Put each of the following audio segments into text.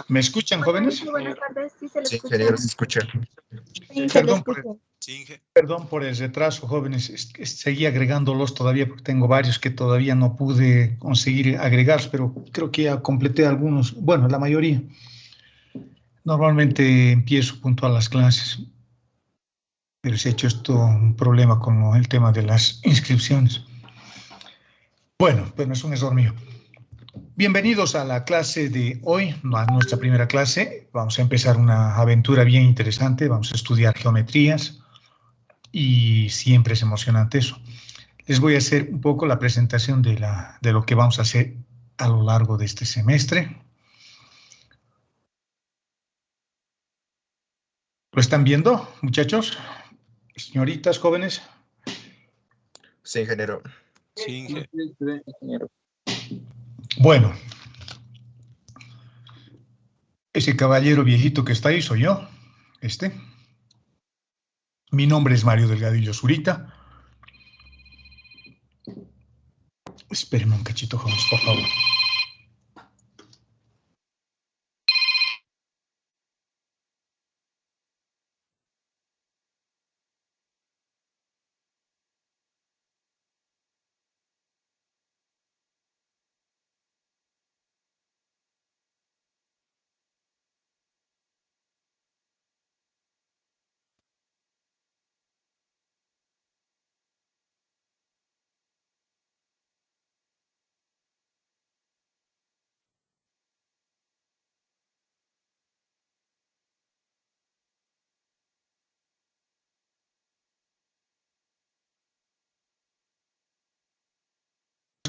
¿Me escuchan, jóvenes? Buenas tardes, sí se le Sí, escucha. ingeniero, se escucha. Sí, se le escucha. Perdón por el retraso, jóvenes. Seguí agregándolos todavía porque tengo varios que todavía no pude conseguir agregar, pero creo que ya completé algunos, bueno, la mayoría. Normalmente empiezo puntual las clases, pero se ha hecho esto un problema con el tema de las inscripciones. Bueno, pues no es un error mío. Bienvenidos a la clase de hoy, a nuestra primera clase. Vamos a empezar una aventura bien interesante. Vamos a estudiar geometrías y siempre es emocionante eso. Les voy a hacer un poco la presentación de lo que vamos a hacer a lo largo de este semestre. ¿Lo están viendo, muchachos? Señoritas, jóvenes. Sí, ingeniero. Sí, ingeniero. Bueno. Ese caballero viejito que está ahí soy yo. Mi nombre es Mario Delgadillo Zurita. Espérenme un cachito, jóvenes, por favor.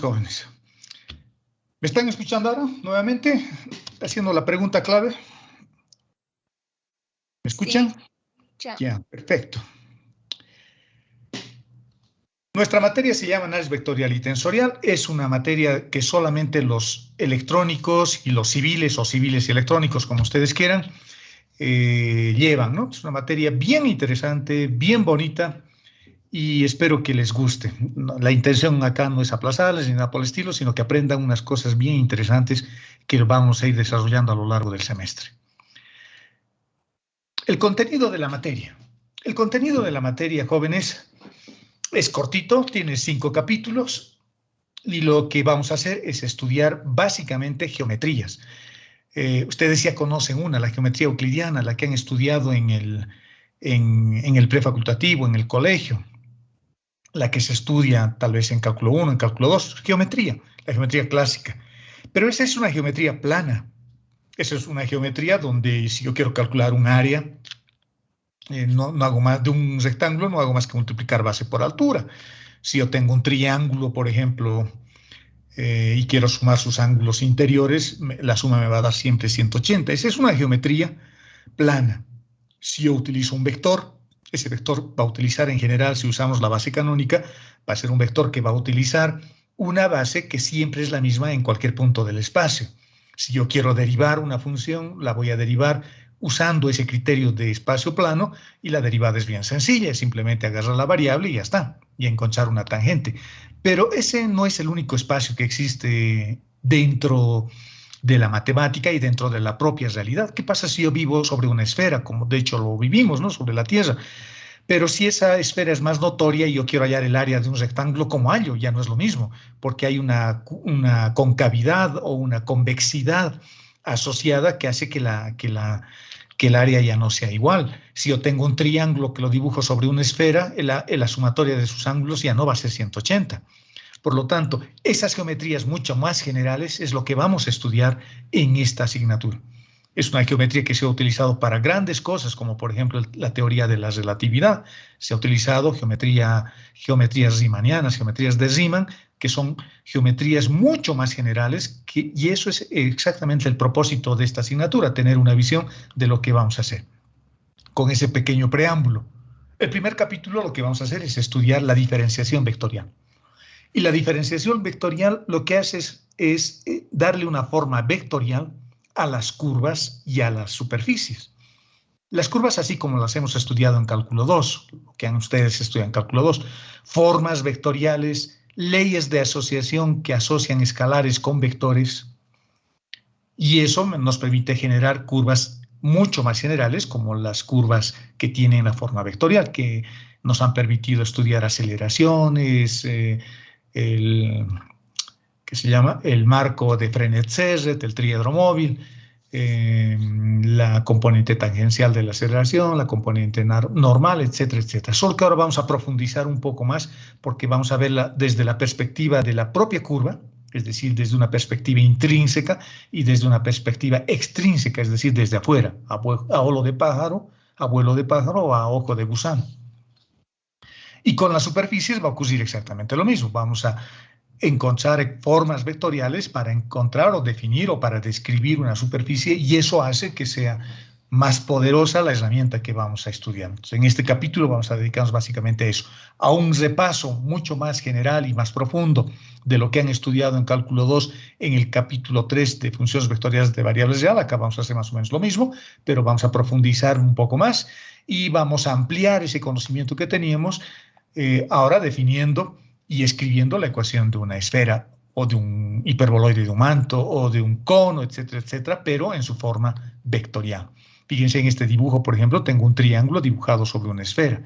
Jóvenes. ¿Me están escuchando ahora nuevamente? Haciendo la pregunta clave. ¿Me escuchan? Sí. Ya, perfecto. Nuestra materia se llama análisis vectorial y tensorial. Es una materia que solamente los electrónicos y los civiles, o civiles y electrónicos, como ustedes quieran, llevan, ¿no? Es una materia bien interesante, bien bonita, y espero que les guste. La intención acá no es aplazarles ni nada por el estilo, sino que aprendan unas cosas bien interesantes que vamos a ir desarrollando a lo largo del semestre. El contenido de la materia. El contenido de la materia, jóvenes, es cortito, tiene 5 capítulos, y lo que vamos a hacer es estudiar básicamente geometrías. Ustedes ya conocen una, la geometría euclidiana, la que han estudiado en el prefacultativo, en el colegio, la que se estudia tal vez en cálculo 1, en cálculo 2, geometría, la geometría clásica. Pero esa es una geometría plana. Esa es una geometría donde si yo quiero calcular un área, no hago más de un rectángulo, no hago más que multiplicar base por altura. Si yo tengo un triángulo, por ejemplo, y quiero sumar sus ángulos interiores, la suma me va a dar siempre 180. Esa es una geometría plana. Si yo utilizo un vector, ese vector va a utilizar en general, si usamos la base canónica, va a ser un vector que va a utilizar una base que siempre es la misma en cualquier punto del espacio. Si yo quiero derivar una función, la voy a derivar usando ese criterio de espacio plano, y la derivada es bien sencilla, es simplemente agarrar la variable y ya está, y encontrar una tangente. Pero ese no es el único espacio que existe dentro de la matemática y dentro de la propia realidad. ¿Qué pasa si yo vivo sobre una esfera, como de hecho lo vivimos, ¿no? Sobre la Tierra? Pero si esa esfera es más notoria y yo quiero hallar el área de un rectángulo, ¿cómo hallo? Ya no es lo mismo, porque hay una concavidad o una convexidad asociada que hace que el área ya no sea igual. Si yo tengo un triángulo que lo dibujo sobre una esfera, la sumatoria de sus ángulos ya no va a ser 180. Por lo tanto, esas geometrías mucho más generales es lo que vamos a estudiar en esta asignatura. Es una geometría que se ha utilizado para grandes cosas, como por ejemplo la teoría de la relatividad. Se ha utilizado geometrías riemannianas, geometrías de Riemann, que son geometrías mucho más generales, y eso es exactamente el propósito de esta asignatura, tener una visión de lo que vamos a hacer. Con ese pequeño preámbulo, el primer capítulo lo que vamos a hacer es estudiar la diferenciación vectorial. Y la diferenciación vectorial lo que hace es darle una forma vectorial a las curvas y a las superficies. Las curvas, así como las hemos estudiado en cálculo 2, lo que ustedes estudian en cálculo 2, formas vectoriales, leyes de asociación que asocian escalares con vectores, Y eso nos permite generar curvas mucho más generales, como las curvas que tienen la forma vectorial, que nos han permitido estudiar aceleraciones, ¿qué se llama? El marco de Frenet-Serret, el triedro móvil, la componente tangencial de la aceleración, la componente normal, etcétera, etcétera. Solo que ahora vamos a profundizar un poco más porque vamos a verla desde la perspectiva de la propia curva, es decir, desde una perspectiva intrínseca y desde una perspectiva extrínseca, es decir, desde afuera, a vuelo de pájaro o a ojo de gusano. Y con las superficies va a ocurrir exactamente lo mismo. Vamos a encontrar formas vectoriales para encontrar o definir o para describir una superficie, y eso hace que sea más poderosa la herramienta que vamos a estudiar. Entonces, en este capítulo vamos a dedicarnos básicamente a eso, a un repaso mucho más general y más profundo de lo que han estudiado en cálculo 2 en el capítulo 3 de funciones vectoriales de variables reales. Acá vamos a hacer más o menos lo mismo, pero vamos a profundizar un poco más y vamos a ampliar ese conocimiento que teníamos ahora definiendo y escribiendo la ecuación de una esfera o de un hiperboloide de un manto o de un cono, etcétera, etcétera, pero en su forma vectorial. Fíjense en este dibujo, por ejemplo, tengo un triángulo dibujado sobre una esfera.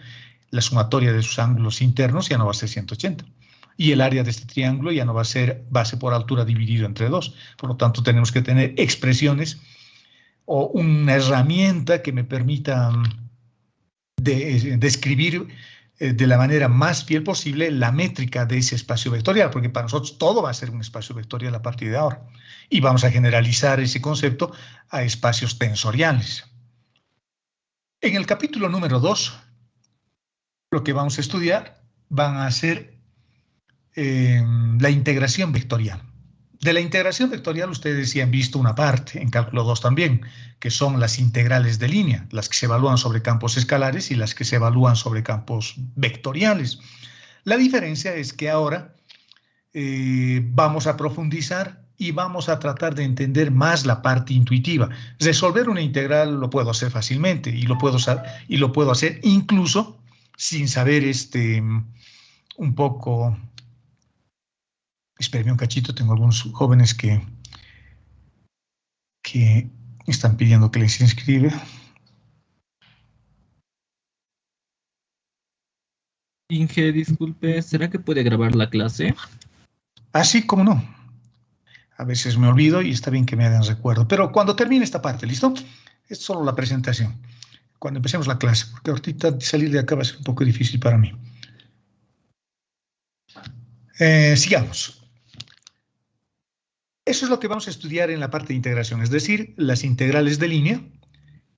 La sumatoria de sus ángulos internos ya no va a ser 180. Y el área de este triángulo ya no va a ser base por altura dividido entre 2. Por lo tanto, tenemos que tener expresiones o una herramienta que me permita describir de la manera más fiel posible la métrica de ese espacio vectorial, porque para nosotros todo va a ser un espacio vectorial a partir de ahora. Y vamos a generalizar ese concepto a espacios tensoriales. En el capítulo número 2, lo que vamos a estudiar van a ser la integración vectorial. De la integración vectorial ustedes ya han visto una parte, en cálculo 2 también, que son las integrales de línea, las que se evalúan sobre campos escalares y las que se evalúan sobre campos vectoriales. La diferencia es que ahora vamos a profundizar y vamos a tratar de entender más la parte intuitiva. Resolver una integral lo puedo hacer fácilmente y lo puedo hacer incluso sin saber un poco. Espérenme un cachito, tengo algunos jóvenes que están pidiendo que les inscriba. Inge, disculpe, ¿será que puede grabar la clase? Ah, sí, cómo no. A veces me olvido y está bien que me hagan recuerdo. Pero cuando termine esta parte, ¿listo? Es solo la presentación. Cuando empecemos la clase, porque ahorita salir de acá va a ser un poco difícil para mí. Sigamos. Eso es lo que vamos a estudiar en la parte de integración, es decir, las integrales de línea,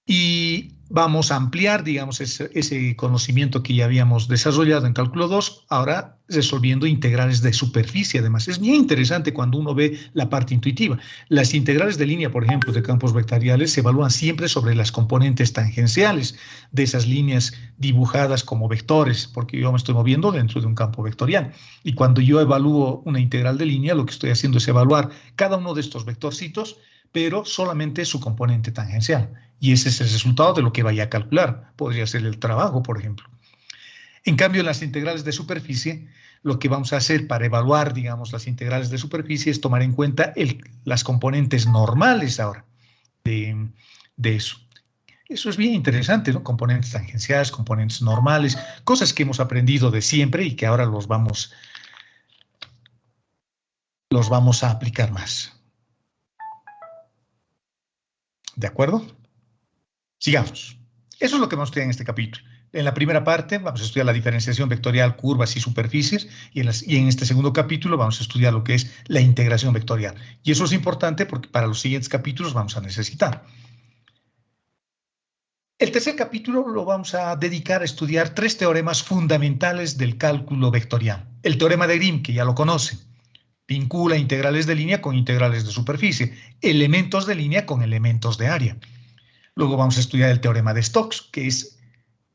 y vamos a ampliar, digamos, ese conocimiento que ya habíamos desarrollado en cálculo 2, ahora resolviendo integrales de superficie. Además, es bien interesante cuando uno ve la parte intuitiva. Las integrales de línea, por ejemplo, de campos vectoriales, se evalúan siempre sobre las componentes tangenciales de esas líneas dibujadas como vectores, porque yo me estoy moviendo dentro de un campo vectorial. Y cuando yo evalúo una integral de línea, lo que estoy haciendo es evaluar cada uno de estos vectorcitos, pero solamente su componente tangencial. Y ese es el resultado de lo que vaya a calcular. Podría ser el trabajo, por ejemplo. En cambio, en las integrales de superficie, lo que vamos a hacer para evaluar, digamos, las integrales de superficie es tomar en cuenta las componentes normales ahora de eso. Eso es bien interesante, ¿no? Componentes tangenciales, componentes normales, cosas que hemos aprendido de siempre y que ahora los vamos a aplicar más. ¿De acuerdo? Sigamos. Eso es lo que vamos a estudiar en este capítulo. En la primera parte vamos a estudiar la diferenciación vectorial, curvas y superficies, y en este segundo capítulo vamos a estudiar lo que es la integración vectorial. Y eso es importante porque para los siguientes capítulos vamos a necesitar. El tercer capítulo lo vamos a dedicar a estudiar 3 teoremas fundamentales del cálculo vectorial. El teorema de Grimm, que ya lo conocen, vincula integrales de línea con integrales de superficie, elementos de línea con elementos de área. Luego vamos a estudiar el teorema de Stokes, que es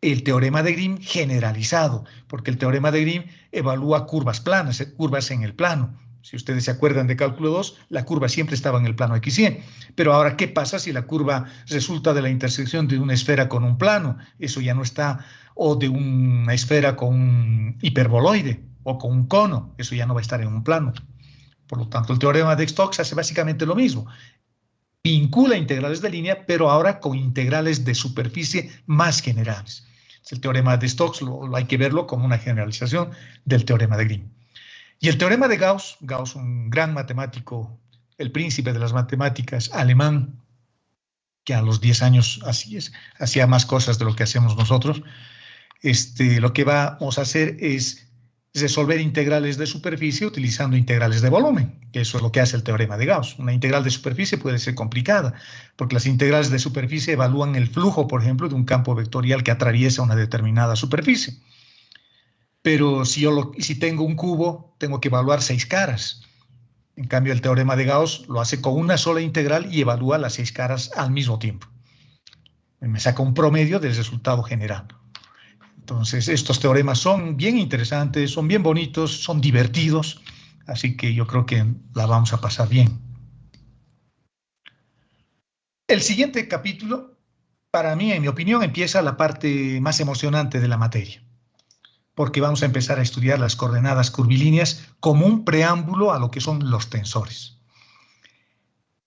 el teorema de Grimm generalizado, porque el teorema de Grimm evalúa curvas planas, curvas en el plano. Si ustedes se acuerdan de cálculo 2, la curva siempre estaba en el plano x100. Pero ahora, ¿qué pasa si la curva resulta de la intersección de una esfera con un plano? Eso ya no está, o de una esfera con un hiperboloide, o con un cono. Eso ya no va a estar en un plano. Por lo tanto, el teorema de Stokes hace básicamente lo mismo. vincula integrales de línea, pero ahora con integrales de superficie más generales. El teorema de Stokes hay que verlo como una generalización del teorema de Green. Y el teorema de Gauss, un gran matemático, el príncipe de las matemáticas alemán, que a los 10 años hacía más cosas de lo que hacemos nosotros, lo que vamos a hacer es resolver integrales de superficie utilizando integrales de volumen, que eso es lo que hace el teorema de Gauss. Una integral de superficie puede ser complicada, porque las integrales de superficie evalúan el flujo, por ejemplo, de un campo vectorial que atraviesa una determinada superficie. Pero si tengo un cubo, tengo que evaluar 6 caras. En cambio, el teorema de Gauss lo hace con una sola integral y evalúa las 6 caras al mismo tiempo. Me saca un promedio del resultado general. Entonces, estos teoremas son bien interesantes, son bien bonitos, son divertidos, así que yo creo que la vamos a pasar bien. El siguiente capítulo, para mí, en mi opinión, empieza la parte más emocionante de la materia, porque vamos a empezar a estudiar las coordenadas curvilíneas como un preámbulo a lo que son los tensores.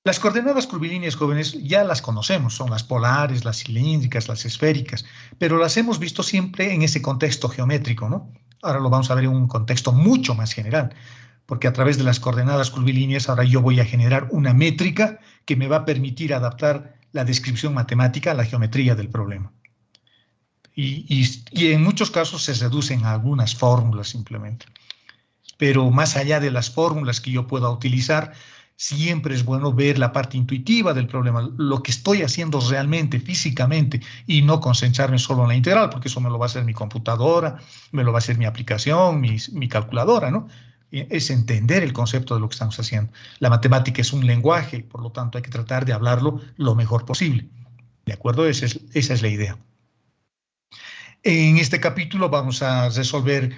Las coordenadas curvilíneas, jóvenes, ya las conocemos, son las polares, las cilíndricas, las esféricas, pero las hemos visto siempre en ese contexto geométrico, ¿no? Ahora lo vamos a ver en un contexto mucho más general, porque a través de las coordenadas curvilíneas ahora yo voy a generar una métrica que me va a permitir adaptar la descripción matemática a la geometría del problema. Y en muchos casos se reducen a algunas fórmulas simplemente. Pero más allá de las fórmulas que yo pueda utilizar, siempre es bueno ver la parte intuitiva del problema, lo que estoy haciendo realmente, físicamente, y no concentrarme solo en la integral, porque eso me lo va a hacer mi computadora, me lo va a hacer mi aplicación, mi calculadora, ¿no? Es entender el concepto de lo que estamos haciendo. La matemática es un lenguaje, y por lo tanto hay que tratar de hablarlo lo mejor posible. ¿De acuerdo? Esa es la idea. En este capítulo vamos a resolver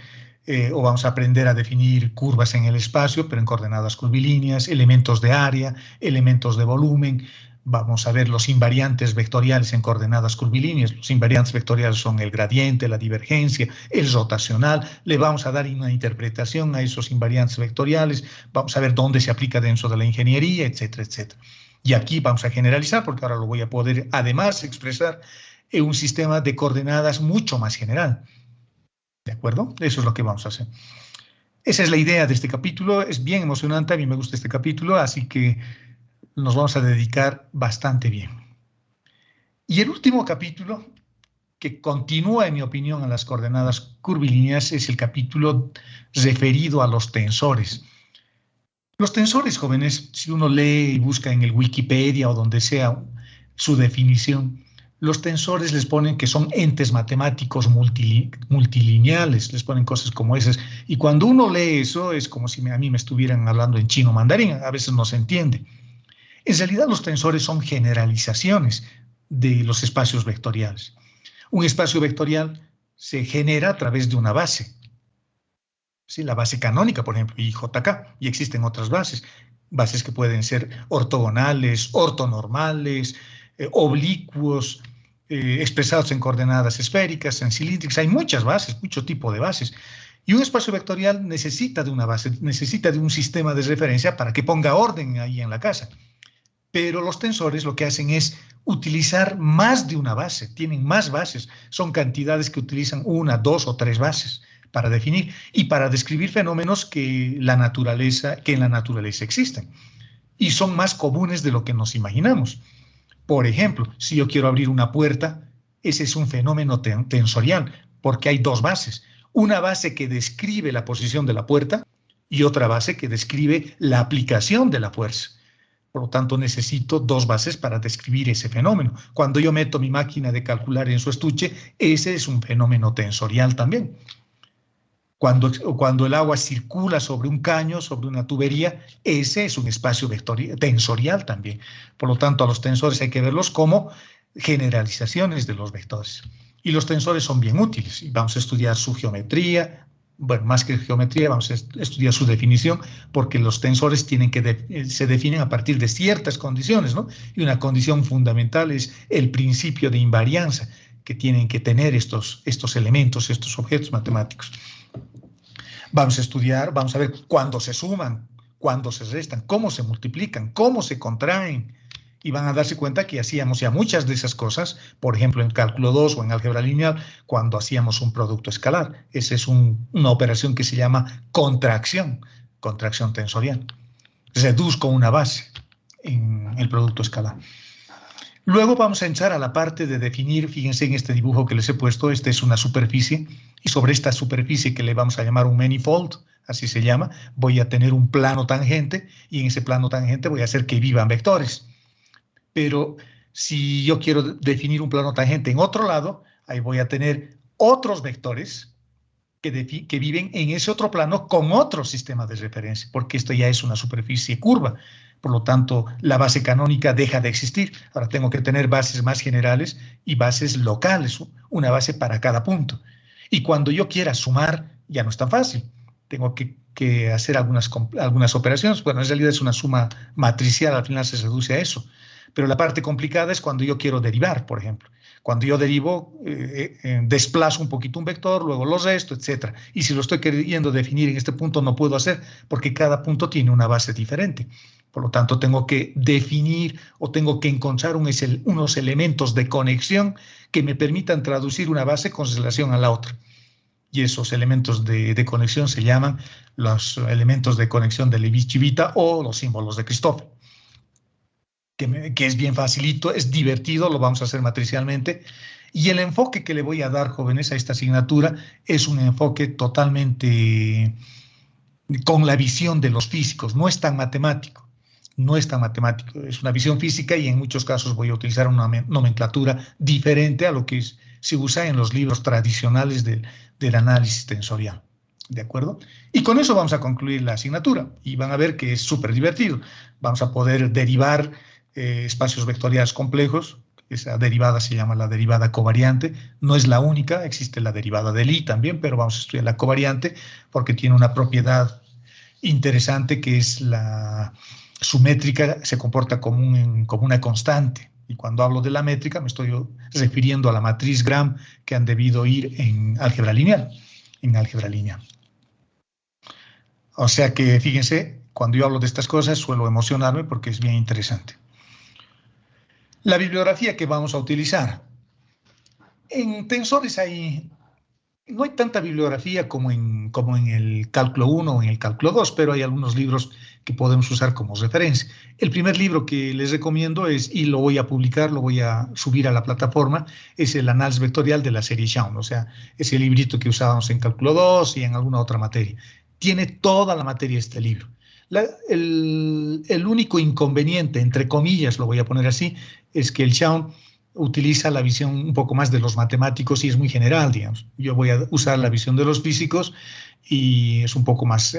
o vamos a aprender a definir curvas en el espacio, pero en coordenadas curvilíneas, elementos de área, elementos de volumen. Vamos a ver los invariantes vectoriales en coordenadas curvilíneas. Los invariantes vectoriales son el gradiente, la divergencia, el rotacional. Le vamos a dar una interpretación a esos invariantes vectoriales. Vamos a ver dónde se aplica dentro de la ingeniería, etcétera, etcétera. Y aquí vamos a generalizar, porque ahora lo voy a poder además expresar en un sistema de coordenadas mucho más general. ¿De acuerdo? Eso es lo que vamos a hacer. Esa es la idea de este capítulo. Es bien emocionante, a mí me gusta este capítulo, así que nos vamos a dedicar bastante bien. Y el último capítulo, que continúa, en mi opinión, a las coordenadas curvilíneas, es el capítulo referido a los tensores. Los tensores, jóvenes, si uno lee y busca en el Wikipedia o donde sea su definición, los tensores les ponen que son entes matemáticos multilineales, les ponen cosas como esas. Y cuando uno lee eso, es como si a mí me estuvieran hablando en chino mandarín, a veces no se entiende. En realidad los tensores son generalizaciones de los espacios vectoriales. Un espacio vectorial se genera a través de una base. ¿Sí? La base canónica, por ejemplo, IJK, y existen otras bases que pueden ser ortogonales, ortonormales, oblicuos, expresados en coordenadas esféricas, en cilíndricas. Hay muchas bases, mucho tipo de bases. Y un espacio vectorial necesita de una base, necesita de un sistema de referencia para que ponga orden ahí en la casa. Pero los tensores lo que hacen es utilizar más de una base, tienen más bases, son cantidades que utilizan 1, 2 o 3 bases para definir y para describir fenómenos que en la naturaleza existen. Y son más comunes de lo que nos imaginamos. Por ejemplo, si yo quiero abrir una puerta, ese es un fenómeno tensorial, porque hay dos bases. Una base que describe la posición de la puerta y otra base que describe la aplicación de la fuerza. Por lo tanto, necesito dos bases para describir ese fenómeno. Cuando yo meto mi máquina de calcular en su estuche, ese es un fenómeno tensorial también. Cuando el agua circula sobre un caño, sobre una tubería, ese es un espacio tensorial también. Por lo tanto, a los tensores hay que verlos como generalizaciones de los vectores. Y los tensores son bien útiles. Y vamos a estudiar su geometría. Bueno, más que geometría, vamos a estudiar su definición, porque los tensores se definen a partir de ciertas condiciones, ¿no? Y una condición fundamental es el principio de invarianza que tienen que tener estos elementos, estos objetos matemáticos. Vamos a ver cuándo se suman, cuándo se restan, cómo se multiplican, cómo se contraen Y van a darse cuenta que hacíamos ya muchas de esas cosas, por ejemplo, en cálculo 2 o en álgebra lineal, cuando hacíamos un producto escalar. Esa es una operación que se llama contracción tensorial. Reduzco una base en el producto escalar. Luego vamos a entrar a la parte de definir, fíjense en este dibujo que les he puesto, esta es una superficie, y sobre esta superficie que le vamos a llamar un manifold, así se llama, voy a tener un plano tangente, y en ese plano tangente voy a hacer que vivan vectores. Pero si yo quiero definir un plano tangente en otro lado, ahí voy a tener otros vectores que viven en ese otro plano con otro sistema de referencia, porque esto ya es una superficie curva. Por lo tanto, la base canónica deja de existir. Ahora tengo que tener bases más generales y bases locales, una base para cada punto. Y cuando yo quiera sumar, ya no es tan fácil. Tengo que hacer algunas operaciones. Bueno, en realidad es una suma matricial, al final se reduce a eso. Pero la parte complicada es cuando yo quiero derivar, por ejemplo. Cuando yo derivo, desplazo un poquito un vector, luego lo resto, etc. Y si lo estoy queriendo definir en este punto, no puedo hacer, porque cada punto tiene una base diferente. Por lo tanto, tengo que definir o tengo que encontrar unos elementos de conexión que me permitan traducir una base con relación a la otra. Y esos elementos de conexión se llaman los elementos de conexión de Levi-Civita o los símbolos de Christoffel. Que es bien facilito, es divertido, lo vamos a hacer matricialmente. Y el enfoque que le voy a dar, jóvenes, a esta asignatura es un enfoque totalmente con la visión de los físicos, no es tan matemático. No es tan matemático, es una visión física y en muchos casos voy a utilizar una nomenclatura diferente a lo que se usa en los libros tradicionales del análisis tensorial. ¿De acuerdo? Y con eso vamos a concluir la asignatura y van a ver que es súper divertido. Vamos a poder derivar espacios vectoriales complejos. Esa derivada se llama la derivada covariante. No es la única, existe la derivada de Lie también, pero vamos a estudiar la covariante porque tiene una propiedad interesante que es su métrica se comporta como una constante. Y cuando hablo de la métrica me estoy refiriendo a la matriz Gram que han debido ir en álgebra lineal. O sea que, fíjense, cuando yo hablo de estas cosas suelo emocionarme porque es bien interesante. La bibliografía que vamos a utilizar. En tensores no hay tanta bibliografía como en el cálculo 1 o en el cálculo 2, pero hay algunos libros que podemos usar como referencia. El primer libro que les recomiendo y lo voy a publicar, lo voy a subir a la plataforma, es el análisis vectorial de la serie Shaun, o sea, ese librito que usábamos en cálculo 2 y en alguna otra materia. Tiene toda la materia este libro. El único inconveniente, entre comillas, lo voy a poner así, es que el Shaun utiliza la visión un poco más de los matemáticos y es muy general, digamos. Yo voy a usar la visión de los físicos y es un poco más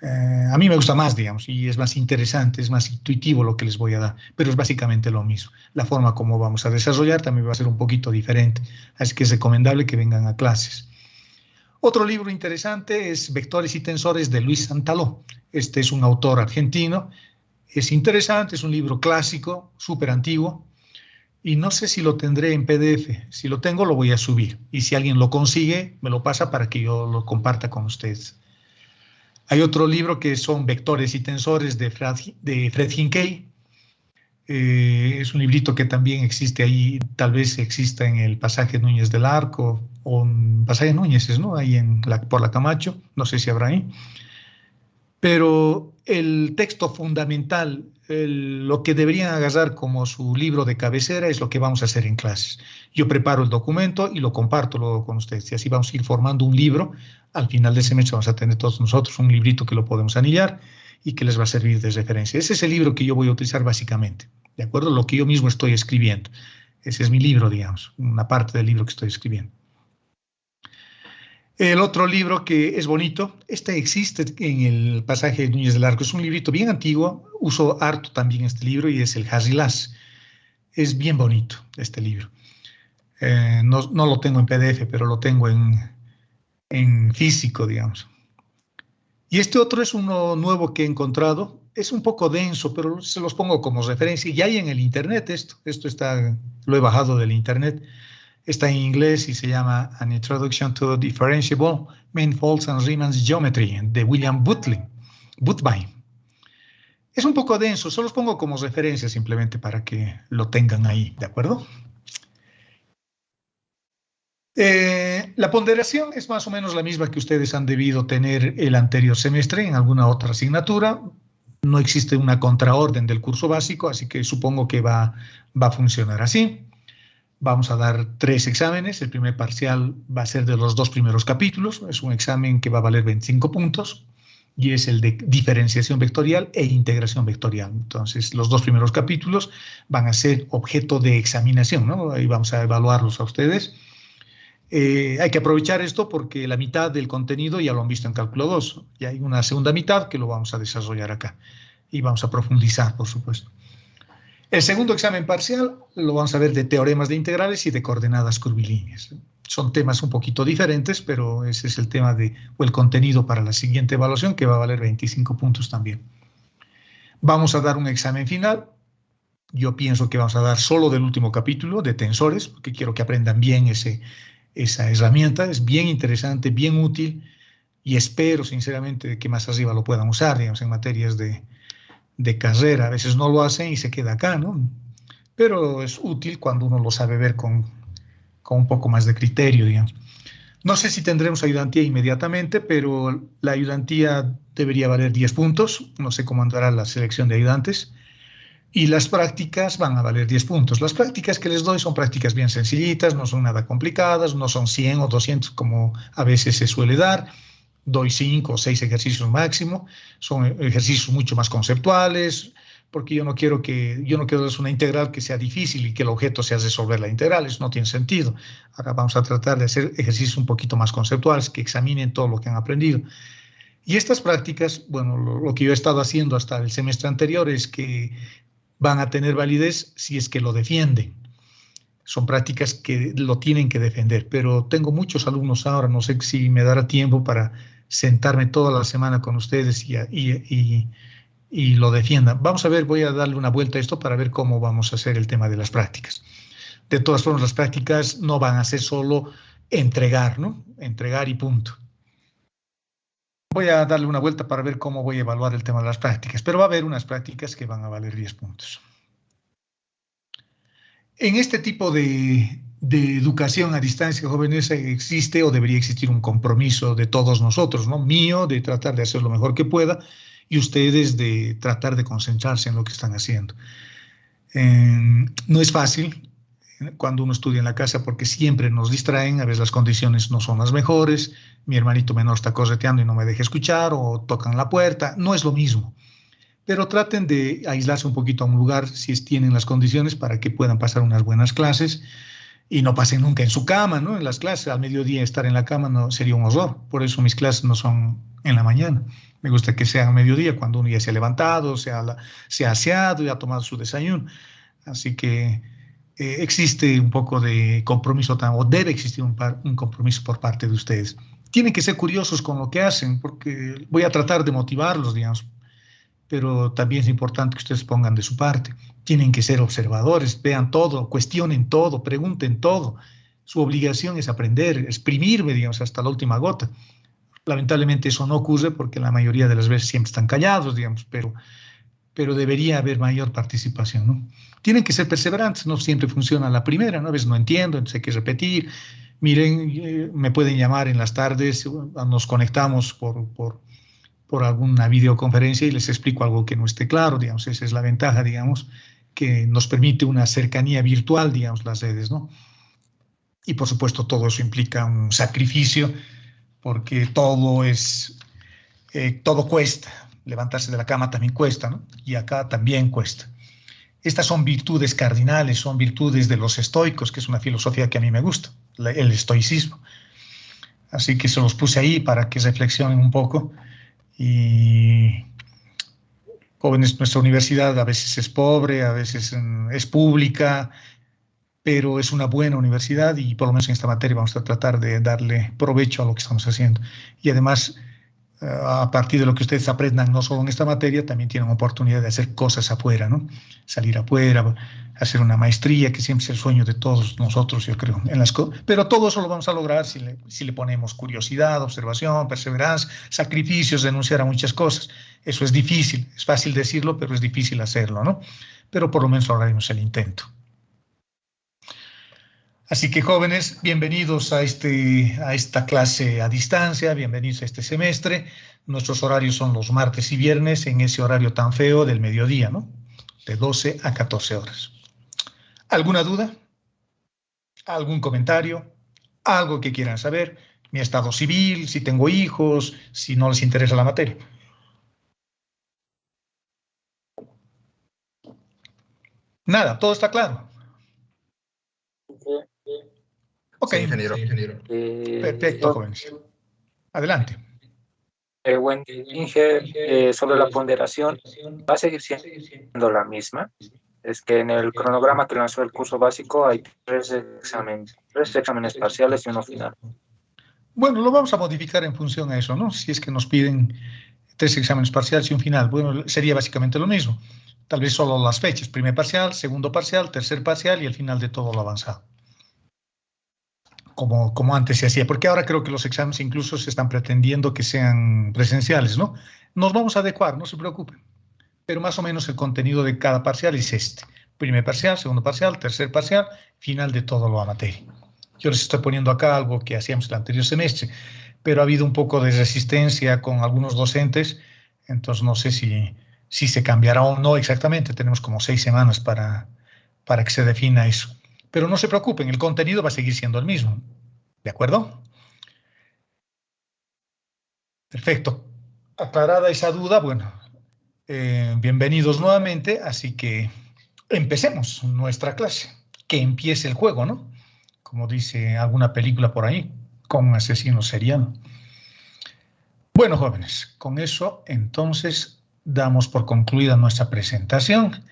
a mí me gusta más, digamos, y es más interesante, es más intuitivo lo que les voy a dar, pero es básicamente lo mismo. La forma como vamos a desarrollar también va a ser un poquito diferente, así que es recomendable que vengan a clases. Otro libro interesante es Vectores y Tensores de Luis Santaló. Este es un autor argentino. Es interesante, es un libro clásico, súper antiguo, y no sé si lo tendré en PDF. Si lo tengo, lo voy a subir. Y si alguien lo consigue, me lo pasa para que yo lo comparta con ustedes. Hay otro libro que son Vectores y Tensores de Fred Hinkey. Es un librito que también existe ahí, tal vez exista en el pasaje Núñez del Arco, o en pasaje Núñez, ¿no? Ahí por la Camacho, no sé si habrá ahí. Pero el texto fundamental, lo que deberían agarrar como su libro de cabecera es lo que vamos a hacer en clases. Yo preparo el documento y lo comparto luego con ustedes. Y así vamos a ir formando un libro. Al final de semestre vamos a tener todos nosotros un librito que lo podemos anillar y que les va a servir de referencia. Ese es el libro que yo voy a utilizar básicamente, ¿de acuerdo? Lo que yo mismo estoy escribiendo. Ese es mi libro, digamos, una parte del libro que estoy escribiendo. El otro libro que es bonito, este existe en el pasaje de Núñez del Arco, es un librito bien antiguo, uso harto también este libro y es el Hazilas. Es bien bonito este libro. No lo tengo en PDF, pero lo tengo en físico, digamos. Y este otro es uno nuevo que he encontrado, es un poco denso, pero se los pongo como referencia. Y hay en el internet esto lo he bajado del internet. Está en inglés y se llama An Introduction to Differentiable Manifolds and Riemann Geometry de William Butlin. Es un poco denso, solo os pongo como referencia simplemente para que lo tengan ahí, ¿de acuerdo? La ponderación es más o menos la misma que ustedes han debido tener el anterior semestre en alguna otra asignatura. No existe una contraorden del curso básico, así que supongo que va a funcionar así. Vamos a dar 3 exámenes. El primer parcial va a ser de los 2 primeros capítulos. Es un examen que va a valer 25 puntos y es el de diferenciación vectorial e integración vectorial. Entonces, los 2 primeros capítulos van a ser objeto de examinación, ¿no? Ahí vamos a evaluarlos a ustedes. Hay que aprovechar esto porque la mitad del contenido ya lo han visto en cálculo 2. Y hay una segunda mitad que lo vamos a desarrollar acá. Y vamos a profundizar, por supuesto. El segundo examen parcial lo vamos a ver de teoremas de integrales y de coordenadas curvilíneas. Son temas un poquito diferentes, pero ese es el tema o el contenido para la siguiente evaluación, que va a valer 25 puntos también. Vamos a dar un examen final. Yo pienso que vamos a dar solo del último capítulo, de tensores, porque quiero que aprendan bien esa herramienta. Es bien interesante, bien útil, y espero sinceramente que más arriba lo puedan usar, digamos, en materias de carrera. A veces no lo hacen y se queda acá, ¿no? Pero es útil cuando uno lo sabe ver con un poco más de criterio, digamos. No sé si tendremos ayudantía inmediatamente, pero la ayudantía debería valer 10 puntos. No sé cómo andará la selección de ayudantes. Y las prácticas van a valer 10 puntos. Las prácticas que les doy son prácticas bien sencillitas, no son nada complicadas, no son 100 o 200 como a veces se suele dar. Doy 5 o 6 ejercicios máximo. Son ejercicios mucho más conceptuales, porque yo no quiero darles una integral que sea difícil y que el objeto sea resolver la integral. Eso no tiene sentido. Ahora vamos a tratar de hacer ejercicios un poquito más conceptuales, que examinen todo lo que han aprendido. Y estas prácticas, bueno, lo que yo he estado haciendo hasta el semestre anterior es que van a tener validez si es que lo defienden. Son prácticas que lo tienen que defender, pero tengo muchos alumnos ahora, no sé si me dará tiempo para sentarme toda la semana con ustedes y lo defiendan. Vamos a ver, voy a darle una vuelta a esto para ver cómo vamos a hacer el tema de las prácticas. De todas formas, las prácticas no van a ser solo entregar, ¿no? Entregar y punto. Voy a darle una vuelta para ver cómo voy a evaluar el tema de las prácticas, pero va a haber unas prácticas que van a valer 10 puntos. En este tipo de educación a distancia, jóvenes, existe o debería existir un compromiso de todos nosotros, ¿no? Mío, de tratar de hacer lo mejor que pueda, y ustedes de tratar de concentrarse en lo que están haciendo. No es fácil cuando uno estudia en la casa porque siempre nos distraen, a veces las condiciones no son las mejores, mi hermanito menor está correteando y no me deja escuchar, o tocan la puerta, no es lo mismo. Pero traten de aislarse un poquito a un lugar si tienen las condiciones para que puedan pasar unas buenas clases y no pasen nunca en su cama, ¿no? En las clases, al mediodía estar en la cama no sería un horror, por eso mis clases no son en la mañana. Me gusta que sea a mediodía, cuando uno ya se ha levantado, se ha aseado y ha tomado su desayuno. Así que existe un poco de compromiso, o debe existir un compromiso por parte de ustedes. Tienen que ser curiosos con lo que hacen, porque voy a tratar de motivarlos, digamos, pero también es importante que ustedes pongan de su parte. Tienen que ser observadores, vean todo, cuestionen todo, pregunten todo. Su obligación es aprender, exprimirme, digamos, hasta la última gota. Lamentablemente eso no ocurre porque la mayoría de las veces siempre están callados, digamos, pero debería haber mayor participación, ¿no? Tienen que ser perseverantes, no siempre funciona a la primera, ¿no? A veces no entiendo, entonces hay que repetir. Miren, me pueden llamar en las tardes, nos conectamos por alguna videoconferencia y les explico algo que no esté claro, digamos, esa es la ventaja, digamos, que nos permite una cercanía virtual, digamos, las redes, ¿no? Y por supuesto todo eso implica un sacrificio, porque todo cuesta. Levantarse de la cama también cuesta, ¿no? Y acá también cuesta. Estas son virtudes cardinales, son virtudes de los estoicos, que es una filosofía que a mí me gusta, el estoicismo. Así que se los puse ahí para que reflexionen un poco. Y jóvenes, nuestra universidad a veces es pobre, a veces es pública, pero es una buena universidad y por lo menos en esta materia vamos a tratar de darle provecho a lo que estamos haciendo. Y además a partir de lo que ustedes aprendan, no solo en esta materia, también tienen oportunidad de hacer cosas afuera, ¿no? Salir afuera, hacer una maestría, que siempre es el sueño de todos nosotros, yo creo. Pero todo eso lo vamos a lograr si le ponemos curiosidad, observación, perseverancia, sacrificios, renunciar a muchas cosas. Eso es difícil, es fácil decirlo, pero es difícil hacerlo, ¿no? Pero por lo menos lograremos el intento. Así que, jóvenes, bienvenidos a esta clase a distancia, bienvenidos a este semestre. Nuestros horarios son los martes y viernes, en ese horario tan feo del mediodía, ¿no? De 12 a 14 horas. ¿Alguna duda? ¿Algún comentario? ¿Algo que quieran saber? Mi estado civil, si tengo hijos, si no les interesa la materia. Nada, todo está claro. Ok. Sí, ingeniero. Perfecto, jóvenes. Adelante. Buen Inge, sobre la ponderación, ¿va a seguir siendo la misma? Es que en el cronograma que lanzó el curso básico hay tres exámenes parciales y uno final. Bueno, lo vamos a modificar en función a eso, ¿no? Si es que nos piden 3 exámenes parciales y un final, bueno, sería básicamente lo mismo. Tal vez solo las fechas, primer parcial, segundo parcial, tercer parcial y el final de todo lo avanzado. Como antes se hacía, porque ahora creo que los exámenes incluso se están pretendiendo que sean presenciales, ¿no? Nos vamos a adecuar, no se preocupen. Pero más o menos el contenido de cada parcial es este. Primer parcial, segundo parcial, tercer parcial, final de todo lo a materia. Yo les estoy poniendo acá algo que hacíamos el anterior semestre, pero ha habido un poco de resistencia con algunos docentes, entonces no sé si se cambiará o no exactamente. Tenemos como 6 semanas para que se defina eso. Pero no se preocupen, el contenido va a seguir siendo el mismo. ¿De acuerdo? Perfecto. Aclarada esa duda, bueno, bienvenidos nuevamente, así que empecemos nuestra clase. Que empiece el juego, ¿no? Como dice alguna película por ahí, con un asesino serial. Bueno, jóvenes, con eso entonces damos por concluida nuestra presentación.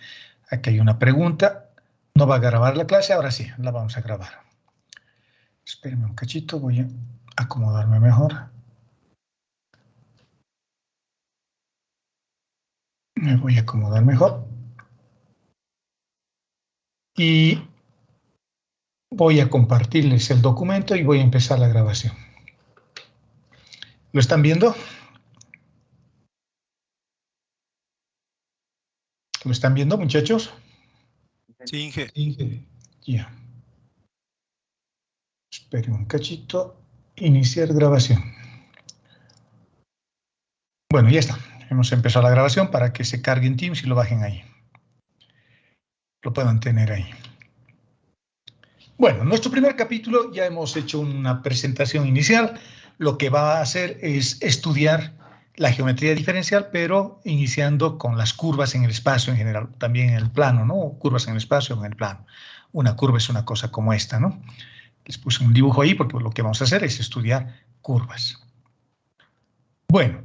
Aquí hay una pregunta. No va a grabar la clase, ahora sí, la vamos a grabar. Espérenme un cachito, voy a acomodarme mejor. Me voy a acomodar mejor. Y voy a compartirles el documento y voy a empezar la grabación. ¿Lo están viendo? ¿Lo están viendo, muchachos? Sí, Inge. Ya. Esperen un cachito. Iniciar grabación. Bueno, ya está. Hemos empezado la grabación para que se cargue en Teams y lo bajen ahí. Lo puedan tener ahí. Bueno, en nuestro primer capítulo ya hemos hecho una presentación inicial. Lo que va a hacer es estudiar la geometría diferencial, pero iniciando con las curvas en el espacio en general, también en el plano, ¿no? Curvas en el espacio, en el plano. Una curva es una cosa como esta, ¿no? Les puse un dibujo ahí porque lo que vamos a hacer es estudiar curvas. Bueno,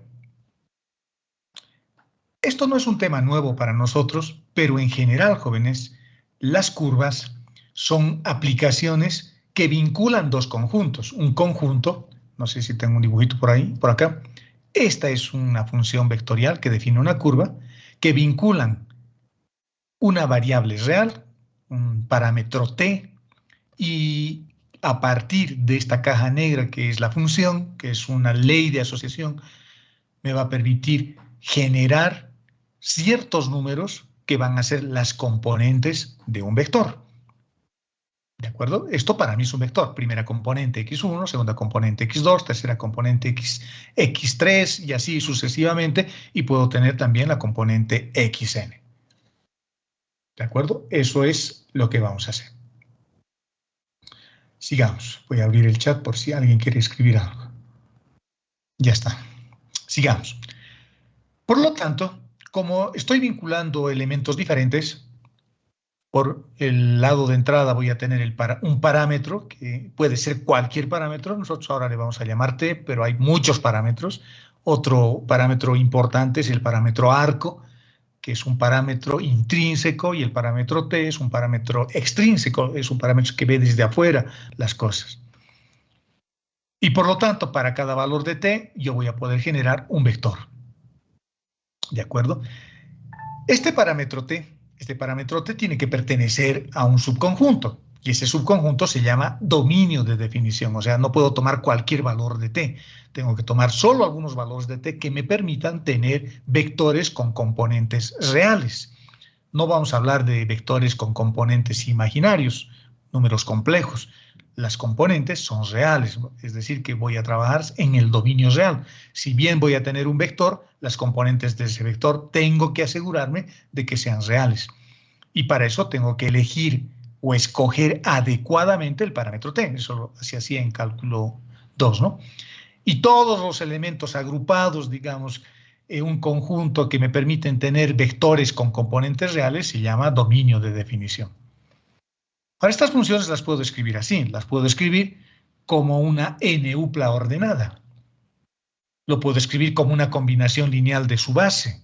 esto no es un tema nuevo para nosotros, pero en general, jóvenes, las curvas son aplicaciones que vinculan dos conjuntos. Un conjunto, no sé si tengo un dibujito por ahí, por acá. Esta es una función vectorial que define una curva, que vinculan una variable real, un parámetro t, y a partir de esta caja negra que es la función, que es una ley de asociación, me va a permitir generar ciertos números que van a ser las componentes de un vector. ¿De acuerdo? Esto para mí es un vector. Primera componente x1, segunda componente x2, tercera componente x3 y así sucesivamente. Y puedo tener también la componente xn. ¿De acuerdo? Eso es lo que vamos a hacer. Sigamos. Voy a abrir el chat por si alguien quiere escribir algo. Ya está. Sigamos. Por lo tanto, como estoy vinculando elementos diferentes, por el lado de entrada voy a tener un parámetro, que puede ser cualquier parámetro. Nosotros ahora le vamos a llamar t, pero hay muchos parámetros. Otro parámetro importante es el parámetro arco, que es un parámetro intrínseco, y el parámetro t es un parámetro extrínseco, es un parámetro que ve desde afuera las cosas. Y por lo tanto, para cada valor de t, yo voy a poder generar un vector. ¿De acuerdo? Este parámetro t tiene que pertenecer a un subconjunto. Y ese subconjunto se llama dominio de definición. O sea, no puedo tomar cualquier valor de t. Tengo que tomar solo algunos valores de t que me permitan tener vectores con componentes reales. No vamos a hablar de vectores con componentes imaginarios, números complejos. Las componentes son reales, es decir, que voy a trabajar en el dominio real. Si bien voy a tener un vector, las componentes de ese vector tengo que asegurarme de que sean reales. Y para eso tengo que elegir o escoger adecuadamente el parámetro t. Eso se hacía en cálculo 2, ¿no? Y todos los elementos agrupados, digamos, en un conjunto que me permiten tener vectores con componentes reales se llama dominio de definición. Ahora, estas funciones las puedo escribir así. Las puedo escribir como una n-upla ordenada. Lo puedo escribir como una combinación lineal de su base.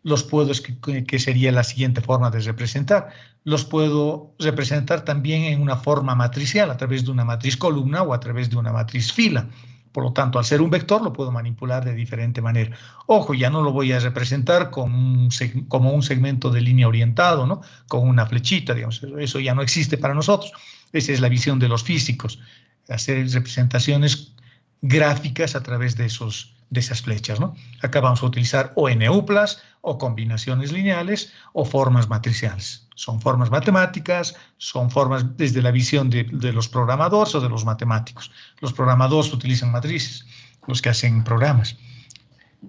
Los puedo escribir, que sería la siguiente forma de representar. Los puedo representar también en una forma matricial, a través de una matriz columna o a través de una matriz fila. Por lo tanto, al ser un vector, lo puedo manipular de diferente manera. Ojo, ya no lo voy a representar como un segmento de línea orientado, ¿no? Con una flechita, digamos. Eso ya no existe para nosotros. Esa es la visión de los físicos. Hacer representaciones gráficas a través de esas flechas, ¿no? Acá vamos a utilizar o n-uplas, o combinaciones lineales, o formas matriciales. Son formas matemáticas, son formas desde la visión de los programadores o de los matemáticos. Los programadores utilizan matrices, los que hacen programas,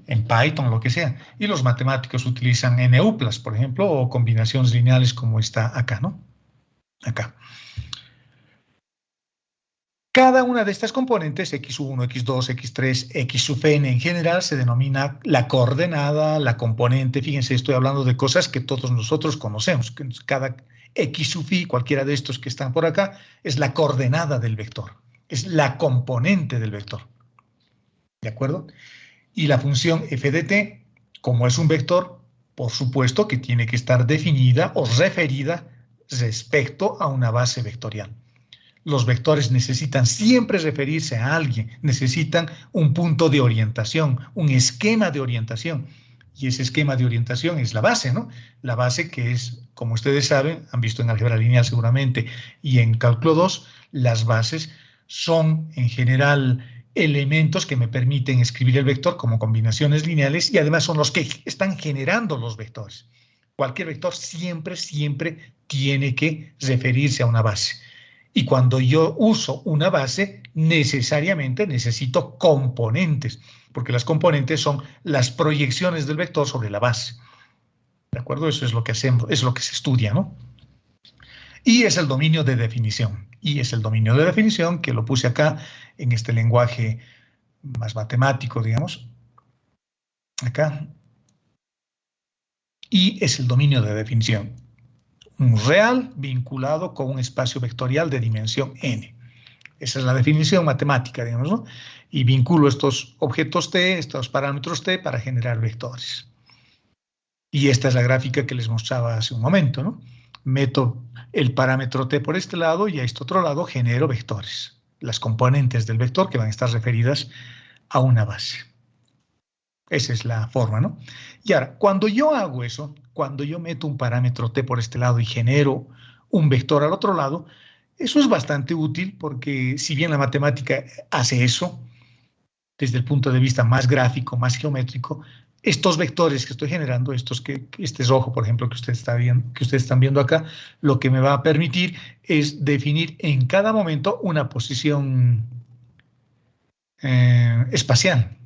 en Python, lo que sea. Y los matemáticos utilizan n-uplas, por ejemplo, o combinaciones lineales como está acá, ¿no? Acá. Cada una de estas componentes, x1, x2, x3, x sub n en general, se denomina la coordenada, la componente. Fíjense, estoy hablando de cosas que todos nosotros conocemos. Cada x sub i, cualquiera de estos que están por acá, es la coordenada del vector. Es la componente del vector. ¿De acuerdo? Y la función f de t, como es un vector, por supuesto que tiene que estar definida o referida respecto a una base vectorial. Los vectores necesitan siempre referirse a alguien, necesitan un punto de orientación, un esquema de orientación. Y ese esquema de orientación es la base, ¿no? La base que es, como ustedes saben, han visto en álgebra lineal seguramente y en cálculo 2, las bases son en general elementos que me permiten escribir el vector como combinaciones lineales y además son los que están generando los vectores. Cualquier vector siempre tiene que referirse a una base. Y cuando yo uso una base, necesariamente necesito componentes, porque las componentes son las proyecciones del vector sobre la base. ¿De acuerdo? Eso es lo que hacemos, es lo que se estudia, ¿no? Y es el dominio de definición. Y es el dominio de definición que lo puse acá en este lenguaje más matemático, digamos. Acá. Y es el dominio de definición. Un real vinculado con un espacio vectorial de dimensión n. Esa es la definición matemática, digamos, ¿no? Y vinculo estos objetos t, estos parámetros t, para generar vectores. Y esta es la gráfica que les mostraba hace un momento, ¿no? Meto el parámetro t por este lado y a este otro lado genero vectores. Las componentes del vector que van a estar referidas a una base. Esa es la forma, ¿no? Y ahora, cuando yo hago eso, cuando yo meto un parámetro t por este lado y genero un vector al otro lado, eso es bastante útil porque si bien la matemática hace eso, desde el punto de vista más gráfico, más geométrico, estos vectores que estoy generando, este rojo, por ejemplo, que ustedes están viendo acá, lo que me va a permitir es definir en cada momento una posición espacial.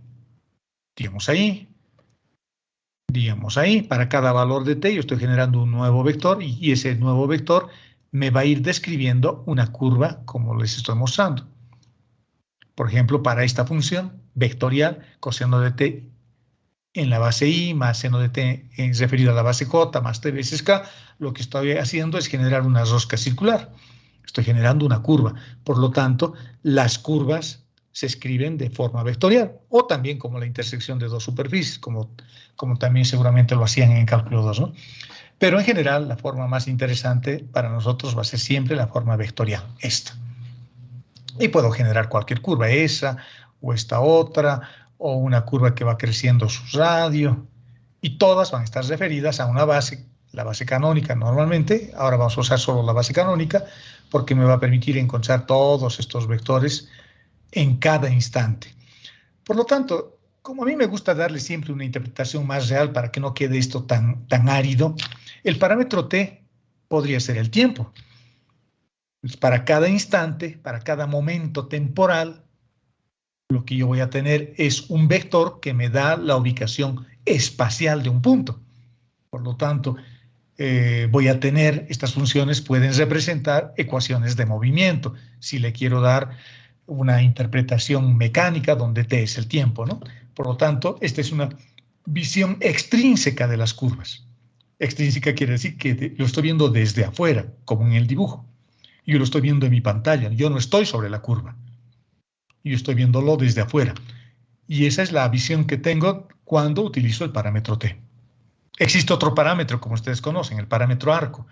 Digamos ahí, para cada valor de t yo estoy generando un nuevo vector y ese nuevo vector me va a ir describiendo una curva como les estoy mostrando. Por ejemplo, para esta función vectorial, coseno de t en la base i más seno de t referido a la base j más t veces k, lo que estoy haciendo es generar una rosca circular. Estoy generando una curva. Por lo tanto, las curvas se escriben de forma vectorial, o también como la intersección de dos superficies, como también seguramente lo hacían en cálculo 2, ¿no? Pero en general, la forma más interesante para nosotros va a ser siempre la forma vectorial, esta. Y puedo generar cualquier curva, esa o esta otra, o una curva que va creciendo su radio, y todas van a estar referidas a una base, la base canónica normalmente. Ahora vamos a usar solo la base canónica porque me va a permitir encontrar todos estos vectores en cada instante. Por lo tanto, como a mí me gusta darle siempre una interpretación más real para que no quede esto tan árido, el parámetro t podría ser el tiempo. Pues para cada instante, para cada momento temporal, lo que yo voy a tener es un vector que me da la ubicación espacial de un punto. Por lo tanto, voy a tener, estas funciones pueden representar ecuaciones de movimiento, si le quiero dar una interpretación mecánica donde t es el tiempo, ¿no? Por lo tanto, esta es una visión extrínseca de las curvas. Extrínseca quiere decir que lo estoy viendo desde afuera, como en el dibujo. Yo lo estoy viendo en mi pantalla, yo no estoy sobre la curva. Yo estoy viéndolo desde afuera. Y esa es la visión que tengo cuando utilizo el parámetro t. Existe otro parámetro, como ustedes conocen, el parámetro arco.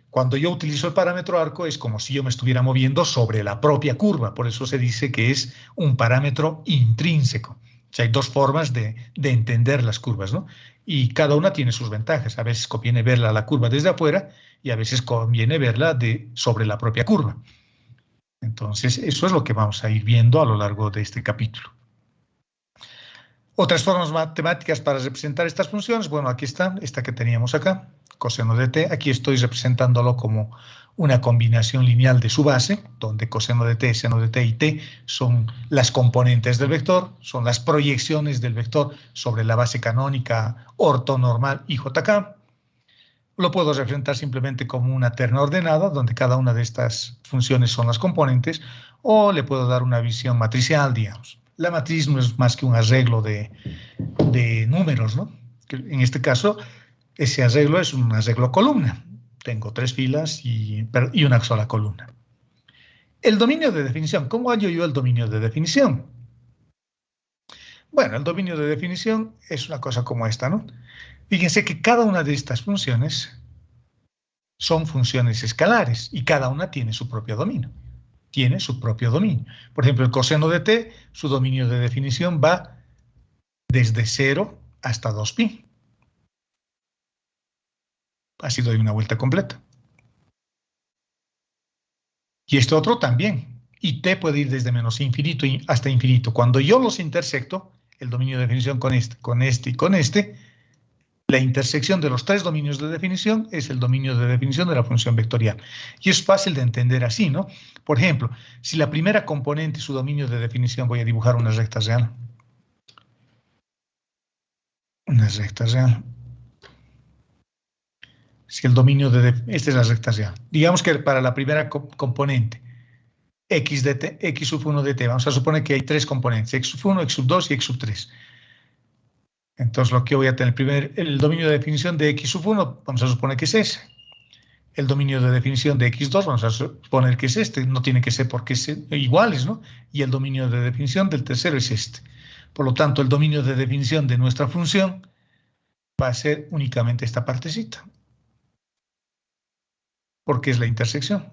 Cuando yo utilizo el parámetro arco es como si yo me estuviera moviendo sobre la propia curva. Por eso se dice que es un parámetro intrínseco. O sea, hay dos formas de entender las curvas, ¿no? Y cada una tiene sus ventajas. A veces conviene verla la curva desde afuera y a veces conviene verla sobre la propia curva. Entonces, eso es lo que vamos a ir viendo a lo largo de este capítulo. Otras formas matemáticas para representar estas funciones, bueno, aquí está, esta que teníamos acá, coseno de t. Aquí estoy representándolo como una combinación lineal de su base, donde coseno de t, seno de t y t son las componentes del vector, son las proyecciones del vector sobre la base canónica ortonormal y jk. Lo puedo representar simplemente como una terna ordenada, donde cada una de estas funciones son las componentes, o le puedo dar una visión matricial, digamos. La matriz no es más que un arreglo de números, ¿no? Que en este caso, ese arreglo es un arreglo columna. Tengo 3 filas y una sola columna. El dominio de definición. ¿Cómo hallo yo el dominio de definición? Bueno, el dominio de definición es una cosa como esta, ¿no? Fíjense que cada una de estas funciones son funciones escalares y cada una tiene su propio dominio. Tiene su propio dominio. Por ejemplo, el coseno de t, su dominio de definición va desde 0 hasta 2pi. Así doy una vuelta completa. Y este otro también. Y t puede ir desde menos infinito hasta infinito. Cuando yo los intersecto, el dominio de definición con este y con este, la intersección de los 3 dominios de definición es el dominio de definición de la función vectorial. Y es fácil de entender así, ¿no? Por ejemplo, si la primera componente, su dominio de definición, voy a dibujar una recta real. Una recta real. Si el dominio esta es la recta real. Digamos que para la primera componente, x de t, x sub 1 de t, vamos a suponer que hay 3 componentes, x sub 1, x sub 2 y x sub 3. Entonces lo que voy a tener, el dominio de definición de x sub 1, vamos a suponer que es ese. El dominio de definición de x2, vamos a suponer que es este. No tiene que ser porque son iguales, ¿no? Y el dominio de definición del tercero es este. Por lo tanto, el dominio de definición de nuestra función va a ser únicamente esta partecita. Porque es la intersección.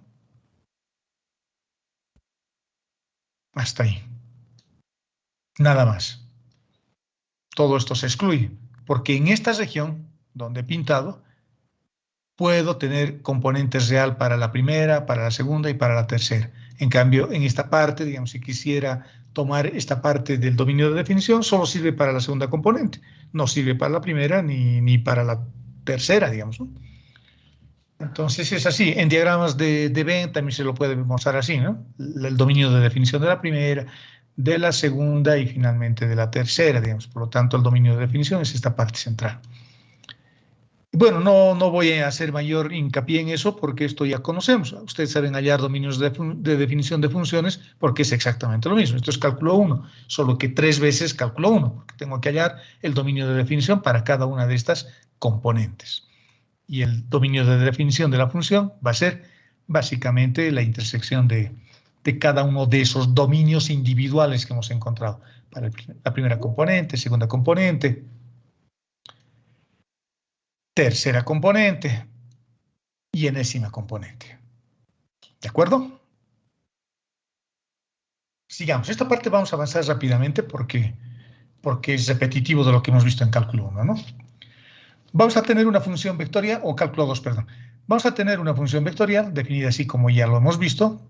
Hasta ahí. Nada más. Todo esto se excluye, porque en esta región, donde he pintado, puedo tener componentes real para la primera, para la segunda y para la tercera. En cambio, en esta parte, digamos, si quisiera tomar esta parte del dominio de definición, solo sirve para la segunda componente. No sirve para la primera ni para la tercera, digamos, ¿no? Entonces es así. En diagramas de Venn también se lo puede mostrar así, ¿no? El dominio de definición de la primera, de la segunda y finalmente de la tercera, digamos. Por lo tanto, el dominio de definición es esta parte central. Bueno, no voy a hacer mayor hincapié en eso porque esto ya conocemos. Ustedes saben hallar dominios de definición de funciones porque es exactamente lo mismo. Esto es cálculo 1, solo que 3 veces cálculo 1, porque tengo que hallar el dominio de definición para cada una de estas componentes. Y el dominio de definición de la función va a ser básicamente la intersección de cada uno de esos dominios individuales que hemos encontrado. Para la primera componente, segunda componente, tercera componente y enésima componente. ¿De acuerdo? Sigamos. Esta parte vamos a avanzar rápidamente porque es repetitivo de lo que hemos visto en cálculo 1, ¿no? Vamos a tener una función vectorial, o cálculo 2, perdón. Vamos a tener una función vectorial definida así como ya lo hemos visto.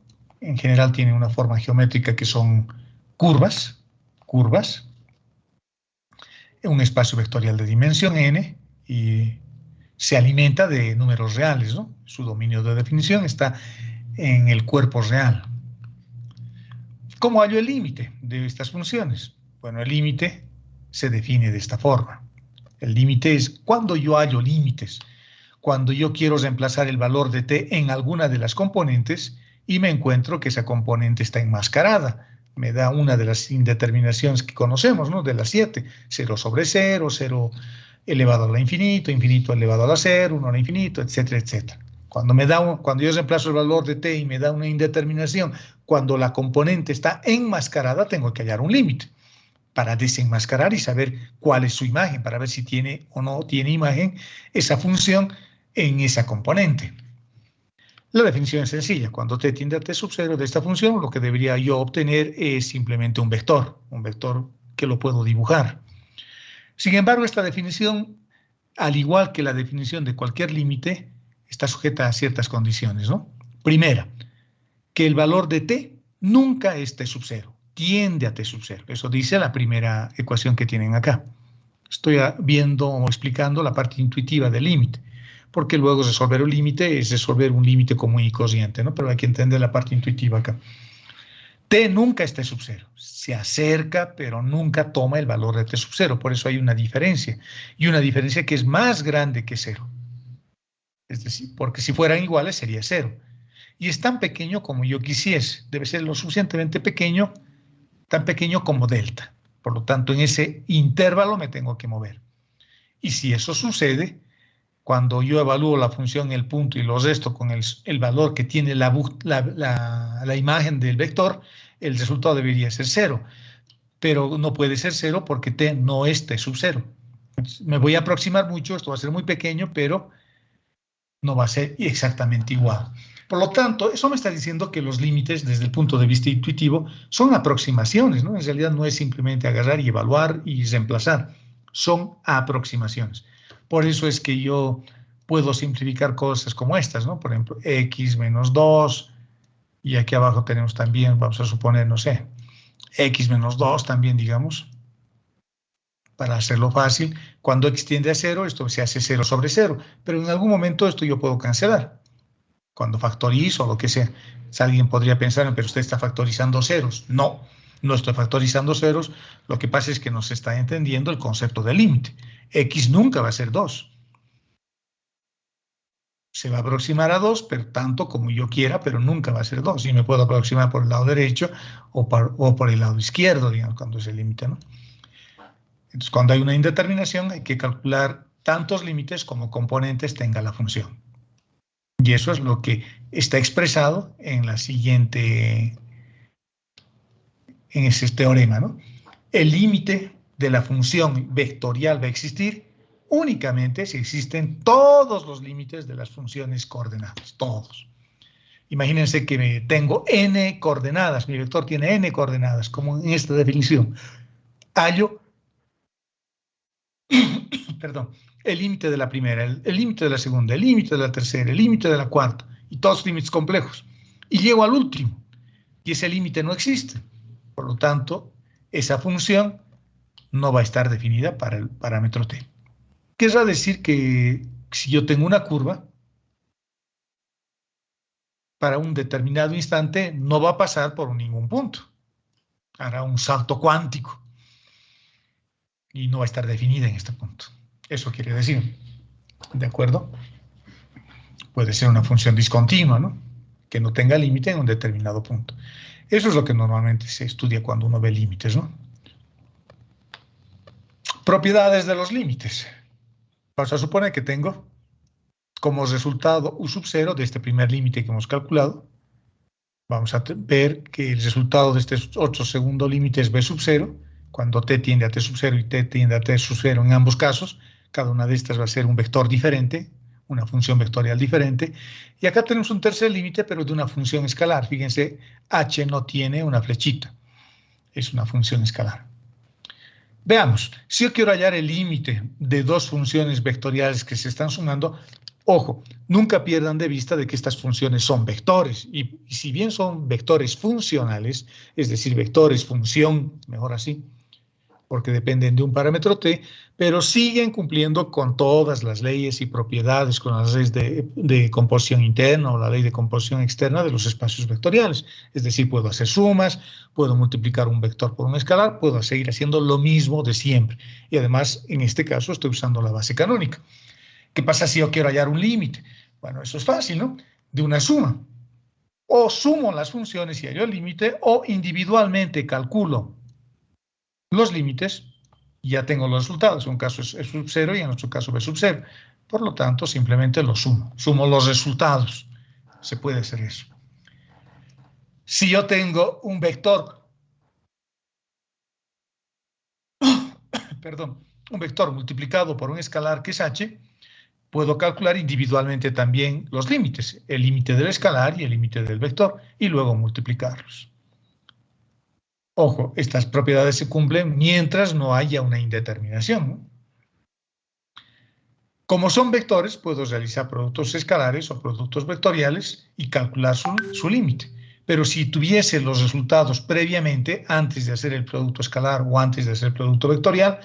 En general tiene una forma geométrica que son curvas, un espacio vectorial de dimensión n y se alimenta de números reales, ¿no? Su dominio de definición está en el cuerpo real. ¿Cómo hallo el límite de estas funciones? Bueno, el límite se define de esta forma. El límite es cuando yo hallo límites, cuando yo quiero reemplazar el valor de t en alguna de las componentes y me encuentro que esa componente está enmascarada. Me da una de las indeterminaciones que conocemos, ¿no? De las 7, 0 sobre 0, 0 elevado a la infinito, infinito elevado a la 0, 1 al infinito, etcétera, etcétera. Cuando yo reemplazo el valor de t y me da una indeterminación, cuando la componente está enmascarada, tengo que hallar un límite para desenmascarar y saber cuál es su imagen, para ver si tiene o no tiene imagen esa función en esa componente. La definición es sencilla. Cuando t tiende a t sub 0 de esta función, lo que debería yo obtener es simplemente un vector que lo puedo dibujar. Sin embargo, esta definición, al igual que la definición de cualquier límite, está sujeta a ciertas condiciones, ¿no? Primera, que el valor de t nunca es t sub 0, tiende a t sub 0. Eso dice la primera ecuación que tienen acá. Estoy viendo o explicando la parte intuitiva del límite, porque luego resolver un límite es resolver un límite común y corriente, ¿no? Pero hay que entender la parte intuitiva acá. T nunca es t sub 0, se acerca, pero nunca toma el valor de t sub 0, por eso hay una diferencia, y una diferencia que es más grande que 0. Es decir, porque si fueran iguales sería 0. Y es tan pequeño como yo quisiese, debe ser lo suficientemente pequeño, tan pequeño como delta. Por lo tanto, en ese intervalo me tengo que mover. Y si eso sucede, cuando yo evalúo la función, el punto y lo resto con el valor que tiene la imagen del vector, el resultado debería ser 0. Pero no puede ser 0 porque t no es t sub 0. Me voy a aproximar mucho, esto va a ser muy pequeño, pero no va a ser exactamente igual. Por lo tanto, eso me está diciendo que los límites, desde el punto de vista intuitivo, son aproximaciones, ¿no? En realidad no es simplemente agarrar y evaluar y reemplazar. Son aproximaciones. Por eso es que yo puedo simplificar cosas como estas, ¿no? Por ejemplo, x menos 2, y aquí abajo tenemos también, vamos a suponer, no sé, x menos 2 también, digamos, para hacerlo fácil. Cuando x tiende a 0, esto se hace 0 sobre 0, pero en algún momento esto yo puedo cancelar. Cuando factorizo o lo que sea, alguien podría pensar, pero usted está factorizando ceros. No, no estoy factorizando ceros, lo que pasa es que no se está entendiendo el concepto de límite. X nunca va a ser 2. Se va a aproximar a 2, pero tanto como yo quiera, pero nunca va a ser 2. Y me puedo aproximar por el lado derecho o por el lado izquierdo, digamos, cuando es el límite, ¿no? Entonces, cuando hay una indeterminación, hay que calcular tantos límites como componentes tenga la función. Y eso es lo que está expresado en la siguiente, en ese teorema, ¿no? El límite de la función vectorial va a existir únicamente si existen todos los límites de las funciones coordenadas, todos. Imagínense que tengo n coordenadas, mi vector tiene n coordenadas, como en esta definición. Hallo, perdón, el límite de la primera, el límite de la segunda, el límite de la tercera, el límite de la cuarta, y todos límites complejos. Y llego al último, y ese límite no existe. Por lo tanto, esa función no va a estar definida para el parámetro t. Querrá decir que si yo tengo una curva, para un determinado instante no va a pasar por ningún punto. Hará un salto cuántico y no va a estar definida en este punto. Eso quiere decir, ¿de acuerdo? Puede ser una función discontinua, ¿no? Que no tenga límite en un determinado punto. Eso es lo que normalmente se estudia cuando uno ve límites, ¿no? Propiedades de los límites. Vamos a suponer que tengo como resultado u sub 0 de este primer límite que hemos calculado. Vamos a ver que el resultado de este otro segundo límite es b sub 0, cuando t tiende a t sub 0 y t tiende a t sub 0 en ambos casos. Cada una de estas va a ser un vector diferente, una función vectorial diferente. Y acá tenemos un tercer límite, pero de una función escalar. Fíjense, h no tiene una flechita. Es una función escalar. Veamos, si yo quiero hallar el límite de dos funciones vectoriales que se están sumando, ojo, nunca pierdan de vista de que estas funciones son vectores, y si bien son vectores funcionales, es decir, vectores función, mejor así, porque dependen de un parámetro t, pero siguen cumpliendo con todas las leyes y propiedades, con las leyes de composición interna o la ley de composición externa de los espacios vectoriales. Es decir, puedo hacer sumas, puedo multiplicar un vector por un escalar, puedo seguir haciendo lo mismo de siempre. Y además, en este caso, estoy usando la base canónica. ¿Qué pasa si yo quiero hallar un límite? Bueno, eso es fácil, ¿no? De una suma. O sumo las funciones y hallo el límite, o individualmente calculo los límites, ya tengo los resultados. En un caso es sub 0 y en otro caso b sub 0. Por lo tanto, simplemente lo sumo. Sumo los resultados. Se puede hacer eso. Si yo tengo un vector, perdón, un vector multiplicado por un escalar que es h, puedo calcular individualmente también los límites, el límite del escalar y el límite del vector, y luego multiplicarlos. Ojo, estas propiedades se cumplen mientras no haya una indeterminación, ¿no? Como son vectores, puedo realizar productos escalares o productos vectoriales y calcular su límite. Pero si tuviese los resultados previamente, antes de hacer el producto escalar o antes de hacer el producto vectorial,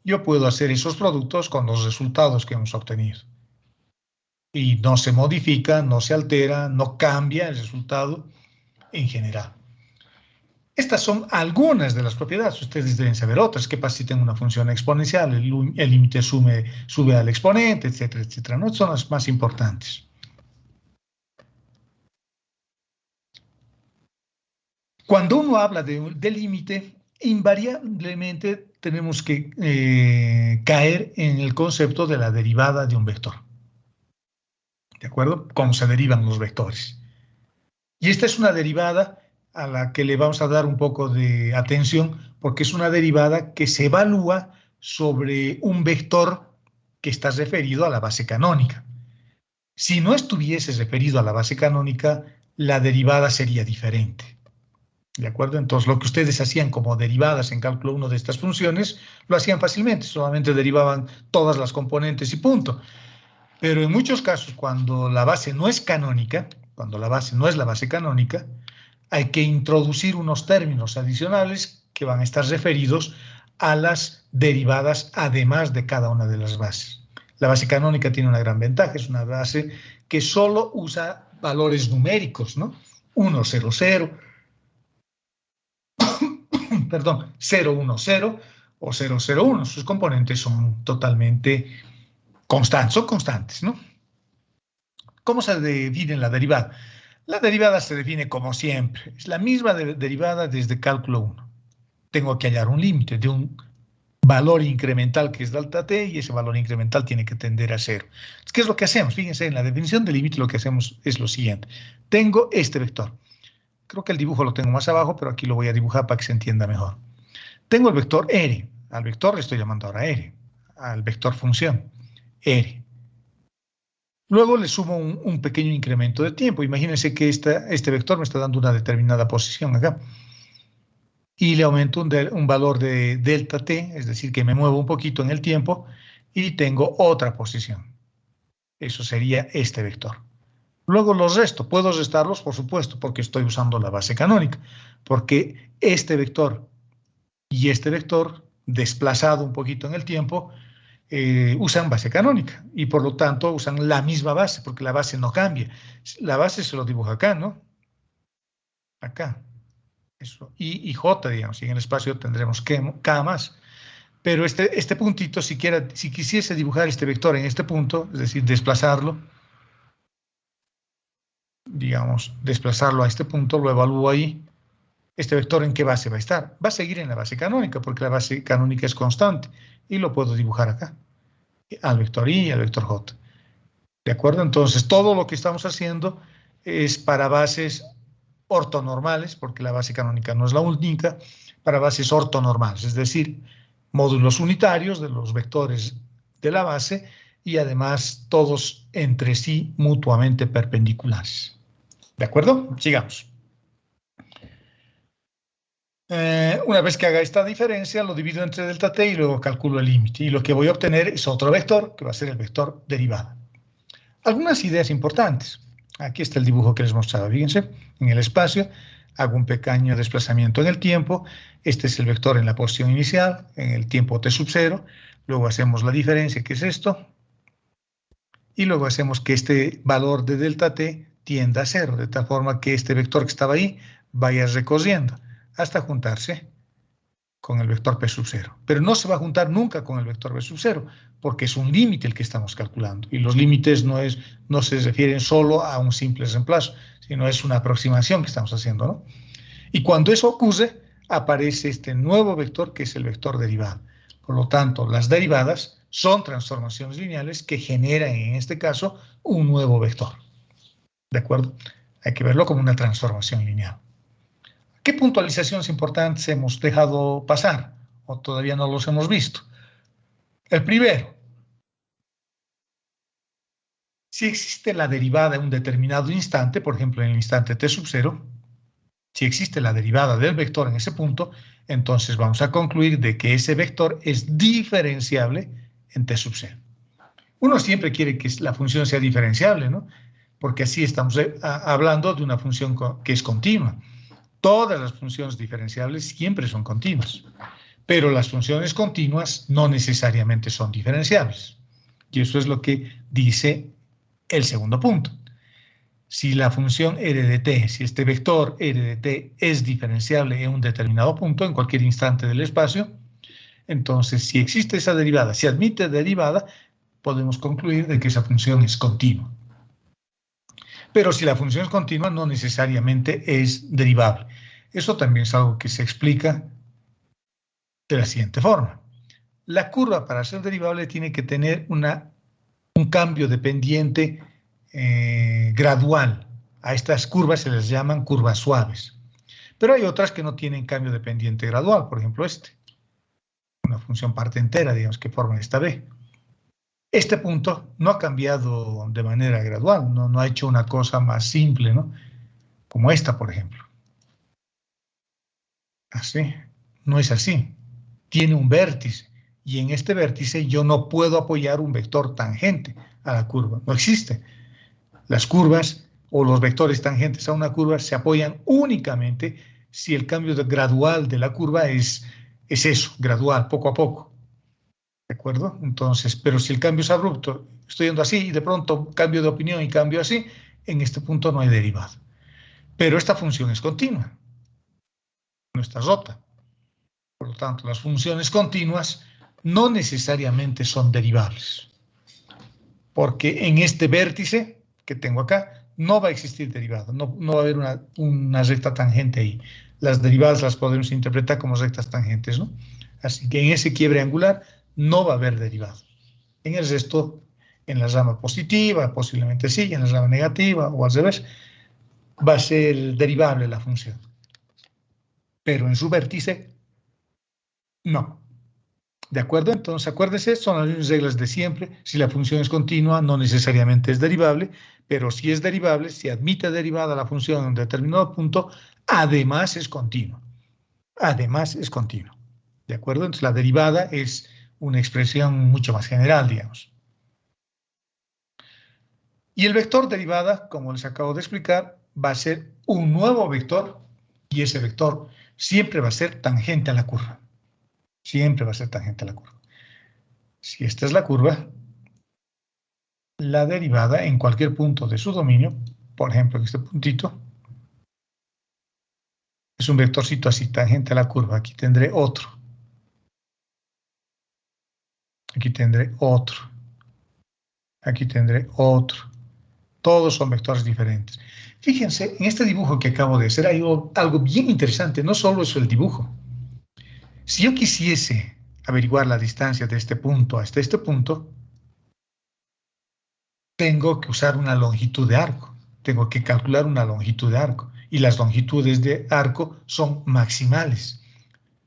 yo puedo hacer esos productos con los resultados que hemos obtenido. Y no se modifica, no se altera, no cambia el resultado en general. Estas son algunas de las propiedades. Ustedes deben saber otras. ¿Qué pasa si tengo una función exponencial? El límite sube al exponente, etcétera, etcétera. ¿No? Son las más importantes. Cuando uno habla de límite, invariablemente tenemos que caer en el concepto de la derivada de un vector. ¿De acuerdo? Cómo se derivan los vectores. Y esta es una derivada a la que le vamos a dar un poco de atención, porque es una derivada que se evalúa sobre un vector que está referido a la base canónica. Si no estuviese referido a la base canónica, la derivada sería diferente. ¿De acuerdo? Entonces, lo que ustedes hacían como derivadas en cálculo 1 de estas funciones, lo hacían fácilmente, solamente derivaban todas las componentes y punto. Pero en muchos casos, cuando la base no es canónica, cuando la base no es la base canónica, hay que introducir unos términos adicionales que van a estar referidos a las derivadas además de cada una de las bases. La base canónica tiene una gran ventaja, es una base que solo usa valores numéricos, ¿no? 1, 0, 0, perdón, 0, 1, 0 o 0, 0, 1. Sus componentes son totalmente constantes, ¿no? ¿Cómo se define la derivada? La derivada se define como siempre. Es la misma derivada desde cálculo 1. Tengo que hallar un límite de un valor incremental que es delta t y ese valor incremental tiene que tender a 0. ¿Qué es lo que hacemos? Fíjense, en la definición de límite lo que hacemos es lo siguiente. Tengo este vector. Creo que el dibujo lo tengo más abajo, pero aquí lo voy a dibujar para que se entienda mejor. Tengo el vector r. Al vector le estoy llamando ahora r. Al vector función, r. Luego le sumo un pequeño incremento de tiempo. Imagínense que este vector me está dando una determinada posición acá. Y le aumento un valor de delta t, es decir, que me muevo un poquito en el tiempo y tengo otra posición. Eso sería este vector. Luego los resto. ¿Puedo restarlos? Por supuesto, porque estoy usando la base canónica. Porque este vector y este vector, desplazado un poquito en el tiempo, usan base canónica y por lo tanto usan la misma base porque la base no cambia. La base se lo dibuja acá, ¿no? Acá. Eso. Y J, digamos, y en el espacio tendremos K más. Pero este puntito, si quisiese dibujar este vector en este punto, es decir, desplazarlo, digamos, desplazarlo a este punto, lo evalúo ahí. ¿Este vector en qué base va a estar? Va a seguir en la base canónica porque la base canónica es constante y lo puedo dibujar acá, al vector I y al vector J. ¿De acuerdo? Entonces, todo lo que estamos haciendo es para bases ortonormales, porque la base canónica no es la única, para bases ortonormales, es decir, módulos unitarios de los vectores de la base y además todos entre sí mutuamente perpendiculares. ¿De acuerdo? Sigamos. Una vez que haga esta diferencia, lo divido entre delta t y luego calculo el límite. Y lo que voy a obtener es otro vector, que va a ser el vector derivada. Algunas ideas importantes. Aquí está el dibujo que les mostraba. Fíjense, en el espacio hago un pequeño desplazamiento en el tiempo. Este es el vector en la posición inicial, en el tiempo t sub 0. Luego hacemos la diferencia, que es esto. Y luego hacemos que este valor de delta t tienda a 0, de tal forma que este vector que estaba ahí vaya recorriendo hasta juntarse con el vector p sub 0. Pero no se va a juntar nunca con el vector p sub 0, porque es un límite el que estamos calculando. Y los límites no se refieren solo a un simple reemplazo, sino es una aproximación que estamos haciendo, ¿no? Y cuando eso ocurre, aparece este nuevo vector que es el vector derivado. Por lo tanto, las derivadas son transformaciones lineales que generan, en este caso, un nuevo vector. ¿De acuerdo? Hay que verlo como una transformación lineal. ¿Qué puntualizaciones importantes hemos dejado pasar o todavía no los hemos visto? El primero, si existe la derivada en un determinado instante, por ejemplo en el instante t sub 0, si existe la derivada del vector en ese punto, entonces vamos a concluir de que ese vector es diferenciable en t sub 0. Uno siempre quiere que la función sea diferenciable, ¿no? Porque así estamos hablando de una función que es continua. Todas las funciones diferenciables siempre son continuas, pero las funciones continuas no necesariamente son diferenciables. Y eso es lo que dice el segundo punto. Si la función r de t, si este vector r de t es diferenciable en un determinado punto, en cualquier instante del espacio, entonces si existe esa derivada, si admite derivada, podemos concluir de que esa función es continua. Pero si la función es continua, no necesariamente es derivable. Eso también es algo que se explica de la siguiente forma. La curva para ser derivable tiene que tener un cambio de pendiente gradual. A estas curvas se les llaman curvas suaves. Pero hay otras que no tienen cambio de pendiente gradual. Por ejemplo, una función parte entera, digamos, que forma esta B. Este punto no ha cambiado de manera gradual, no ha hecho una cosa más simple, ¿no? Como esta, por ejemplo. Así, no es así. Tiene un vértice, y en este vértice yo no puedo apoyar un vector tangente a la curva, no existe. Las curvas o los vectores tangentes a una curva se apoyan únicamente si el cambio gradual de la curva es eso, gradual, poco a poco. ¿De acuerdo? Entonces, pero si el cambio es abrupto, estoy yendo así y de pronto cambio de opinión y cambio así, en este punto no hay derivada. Pero esta función es continua, no está rota. Por lo tanto, las funciones continuas no necesariamente son derivables. Porque en este vértice que tengo acá, no va a existir derivada, no va a haber una recta tangente ahí. Las derivadas las podemos interpretar como rectas tangentes, ¿no? Así que en ese quiebre angular no va a haber derivada. En el resto, en la rama positiva, posiblemente sí, y en la rama negativa, o al revés, va a ser derivable la función. Pero en su vértice, no. ¿De acuerdo? Entonces, acuérdese, son las mismas reglas de siempre. Si la función es continua, no necesariamente es derivable, pero si es derivable, si admite derivada la función en un determinado punto, además es continua. Además es continua. ¿De acuerdo? Entonces, la derivada es una expresión mucho más general, digamos. Y el vector derivada, como les acabo de explicar, va a ser un nuevo vector, y ese vector siempre va a ser tangente a la curva. Siempre va a ser tangente a la curva. Si esta es la curva, la derivada en cualquier punto de su dominio, por ejemplo en este puntito, es un vectorcito así, tangente a la curva. Aquí tendré otro. Aquí tendré otro. Aquí tendré otro. Todos son vectores diferentes. Fíjense, en este dibujo que acabo de hacer hay algo bien interesante. No solo es el dibujo. Si yo quisiese averiguar la distancia de este punto hasta este punto, tengo que usar una longitud de arco. Tengo que calcular una longitud de arco. Y las longitudes de arco son maximales.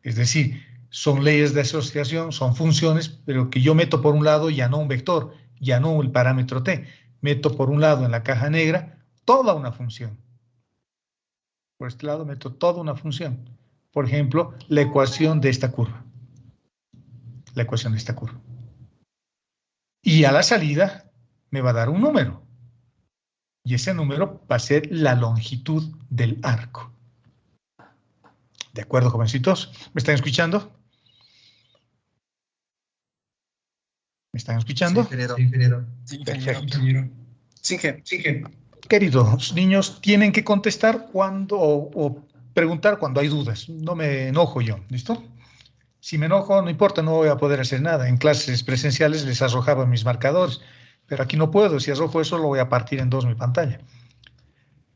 Es decir, son leyes de asociación, son funciones, pero que yo meto por un lado ya no un vector, ya no el parámetro t. Meto por un lado en la caja negra toda una función. Por este lado meto toda una función. por ejemplo, la ecuación de esta curva. La ecuación de esta curva. Y a la salida me va a dar un número. Y ese número va a ser la longitud del arco. ¿De acuerdo, jovencitos? ¿Me están escuchando? ¿Me están escuchando? Sí, ingeniero. Sí, Perfecto. Sí, ingeniero. Queridos niños, tienen que contestar cuando o preguntar cuando hay dudas. No me enojo yo, ¿listo? Si me enojo, no importa, no voy a poder hacer nada. En clases presenciales les arrojaba mis marcadores, pero aquí no puedo. Si arrojo eso, lo voy a partir en dos mi pantalla.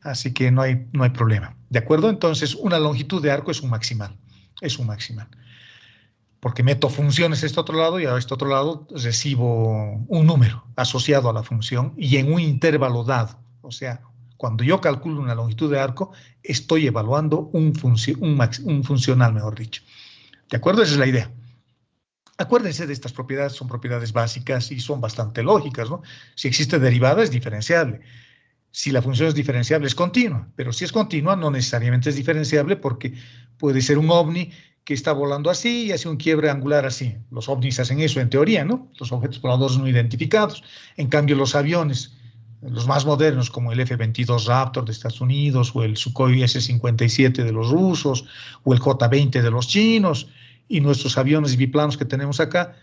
Así que no hay problema. ¿De acuerdo? Entonces, una longitud de arco es un maximal. Es un maximal. Porque meto funciones a este otro lado y a este otro lado recibo un número asociado a la función y en un intervalo dado. O sea, cuando yo calculo una longitud de arco, estoy evaluando un funcional, mejor dicho. ¿De acuerdo? Esa es la idea. Acuérdense de estas propiedades, son propiedades básicas y son bastante lógicas, ¿no? Si existe derivada, es diferenciable. Si la función es diferenciable, es continua. Pero si es continua, no necesariamente es diferenciable porque puede ser un ovni que está volando así y hace un quiebre angular así. Los ovnis hacen eso en teoría, ¿no? Los objetos voladores no identificados. En cambio, los aviones, los más modernos, como el F-22 Raptor de Estados Unidos, o el Sukhoi S-57 de los rusos, o el J-20 de los chinos, y nuestros aviones biplanos que tenemos acá,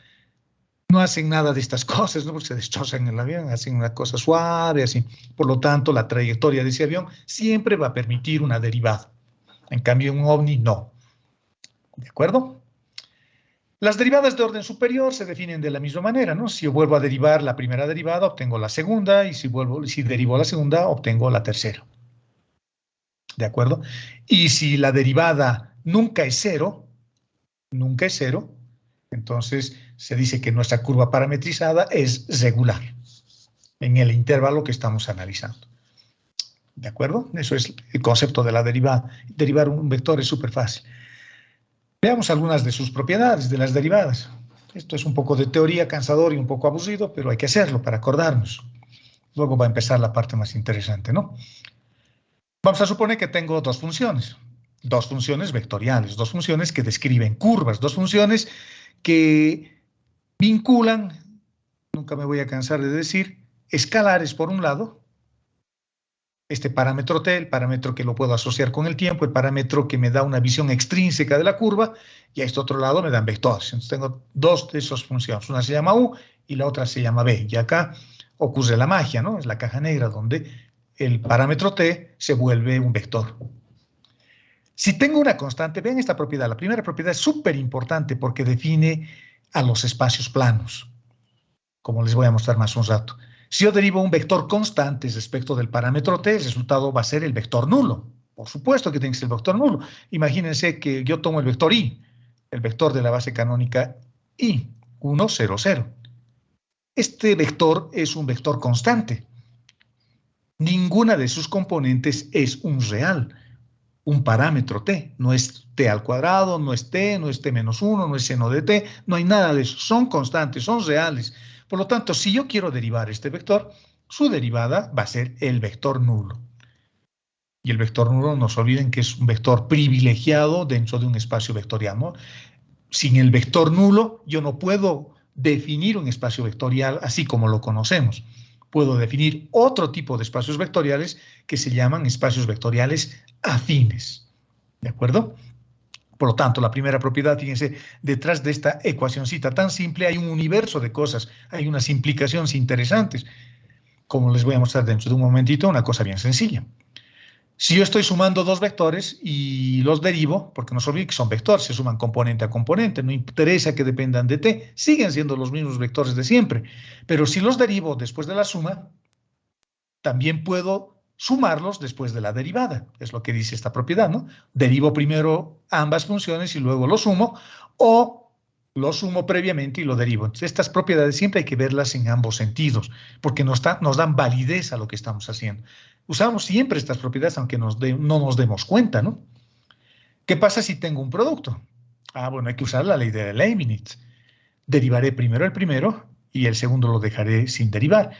no hacen nada de estas cosas, ¿no? Porque se destrozan el avión, hacen una cosa suave, así. Por lo tanto, la trayectoria de ese avión siempre va a permitir una derivada. En cambio, un ovni no. ¿De acuerdo? Las derivadas de orden superior se definen de la misma manera, ¿no? Si yo vuelvo a derivar la primera derivada, obtengo la segunda, y si derivo la segunda, obtengo la tercera. ¿De acuerdo? Y si la derivada nunca es cero, entonces se dice que nuestra curva parametrizada es regular en el intervalo que estamos analizando. ¿De acuerdo? Eso es el concepto de la derivada. Derivar un vector es súper fácil. Veamos algunas de sus propiedades, de las derivadas. Esto es un poco de teoría, cansador y un poco aburrido, pero hay que hacerlo para acordarnos. Luego va a empezar la parte más interesante, ¿no? Vamos a suponer que tengo dos funciones vectoriales, dos funciones que describen curvas, dos funciones que vinculan, nunca me voy a cansar de decir, escalares por un lado, este parámetro t, el parámetro que lo puedo asociar con el tiempo, el parámetro que me da una visión extrínseca de la curva, y a este otro lado me dan vectores. Entonces tengo dos de esas funciones, una se llama u y la otra se llama b, y acá ocurre la magia, ¿no? Es la caja negra donde el parámetro t se vuelve un vector. Si tengo una constante, vean esta propiedad, la primera propiedad es súper importante porque define a los espacios planos, como les voy a mostrar más un rato. Si yo derivo un vector constante respecto del parámetro t, el resultado va a ser el vector nulo. Por supuesto que tiene que ser el vector nulo. Imagínense que yo tomo el vector i, el vector de la base canónica i, 1, 0, 0. Este vector es un vector constante. Ninguna de sus componentes es un real, un parámetro t. No es t al cuadrado, no es t menos 1, no es seno de t, no hay nada de eso. Son constantes, son reales. Por lo tanto, si yo quiero derivar este vector, su derivada va a ser el vector nulo. Y el vector nulo, no se olviden que es un vector privilegiado dentro de un espacio vectorial, ¿no? Sin el vector nulo, yo no puedo definir un espacio vectorial así como lo conocemos. Puedo definir otro tipo de espacios vectoriales que se llaman espacios vectoriales afines. ¿De acuerdo? Por lo tanto, la primera propiedad, fíjense, detrás de esta ecuacioncita tan simple hay un universo de cosas, hay unas implicaciones interesantes. Como les voy a mostrar dentro de un momentito, una cosa bien sencilla. Si yo estoy sumando dos vectores y los derivo, porque no se olviden que son vectores, se suman componente a componente, no interesa que dependan de t, siguen siendo los mismos vectores de siempre. Pero si los derivo después de la suma, también puedo sumarlos después de la derivada. Es lo que dice esta propiedad, ¿no? Derivo primero ambas funciones y luego lo sumo, o lo sumo previamente y lo derivo. Entonces, estas propiedades siempre hay que verlas en ambos sentidos, porque nos dan validez a lo que estamos haciendo. Usamos siempre estas propiedades, aunque no nos demos cuenta, ¿no? ¿Qué pasa si tengo un producto? Ah, bueno, hay que usar la ley de Leibniz. Derivaré primero el primero y el segundo lo dejaré sin derivar.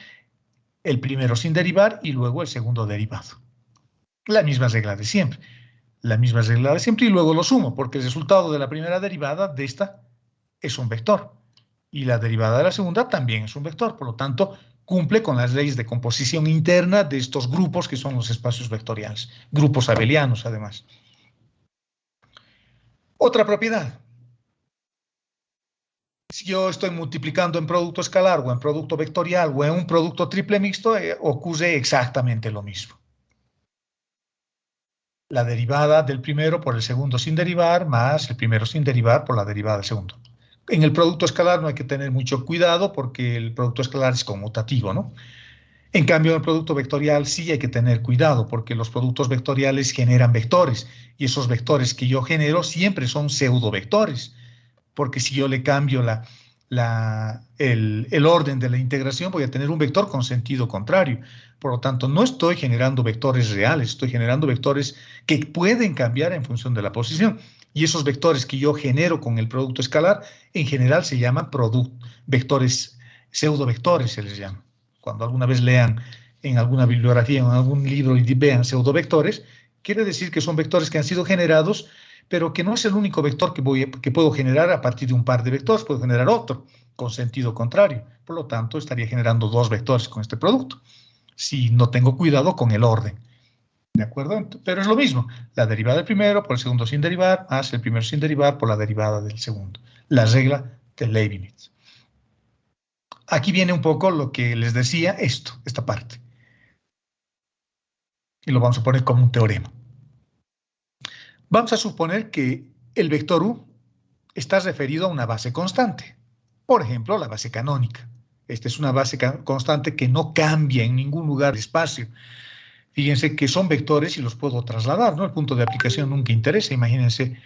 El primero sin derivar y luego el segundo derivado. La misma regla de siempre. la misma regla de siempre y luego lo sumo, porque el resultado de la primera derivada de esta es un vector. Y la derivada de la segunda también es un vector. Por lo tanto, cumple con las leyes de composición interna de estos grupos que son los espacios vectoriales. Grupos abelianos, además. Otra propiedad. Si yo estoy multiplicando en producto escalar o en producto vectorial o en un producto triple mixto, ocurre exactamente lo mismo. La derivada del primero por el segundo sin derivar, más el primero sin derivar por la derivada del segundo. En el producto escalar no hay que tener mucho cuidado porque el producto escalar es conmutativo, ¿no? En cambio, en el producto vectorial sí hay que tener cuidado porque los productos vectoriales generan vectores y esos vectores que yo genero siempre son pseudovectores, porque si yo le cambio el orden de la integración voy a tener un vector con sentido contrario. Por lo tanto, no estoy generando vectores reales, estoy generando vectores que pueden cambiar en función de la posición. Y esos vectores que yo genero con el producto escalar, en general se llaman vectores, pseudovectores se les llama. Cuando alguna vez lean en alguna bibliografía o en algún libro y vean pseudovectores, quiere decir que son vectores que han sido generados, pero que no es el único vector que puedo generar a partir de un par de vectores, puedo generar otro con sentido contrario. Por lo tanto, estaría generando dos vectores con este producto, si no tengo cuidado con el orden. ¿De acuerdo? Pero es lo mismo. La derivada del primero por el segundo sin derivar, más el primero sin derivar por la derivada del segundo. La regla de Leibniz. Aquí viene un poco lo que les decía esta parte. Y lo vamos a poner como un teorema. Vamos a suponer que el vector U está referido a una base constante. Por ejemplo, la base canónica. Esta es una base constante que no cambia en ningún lugar del espacio. Fíjense que son vectores y los puedo trasladar, ¿no? El punto de aplicación nunca interesa. Imagínense,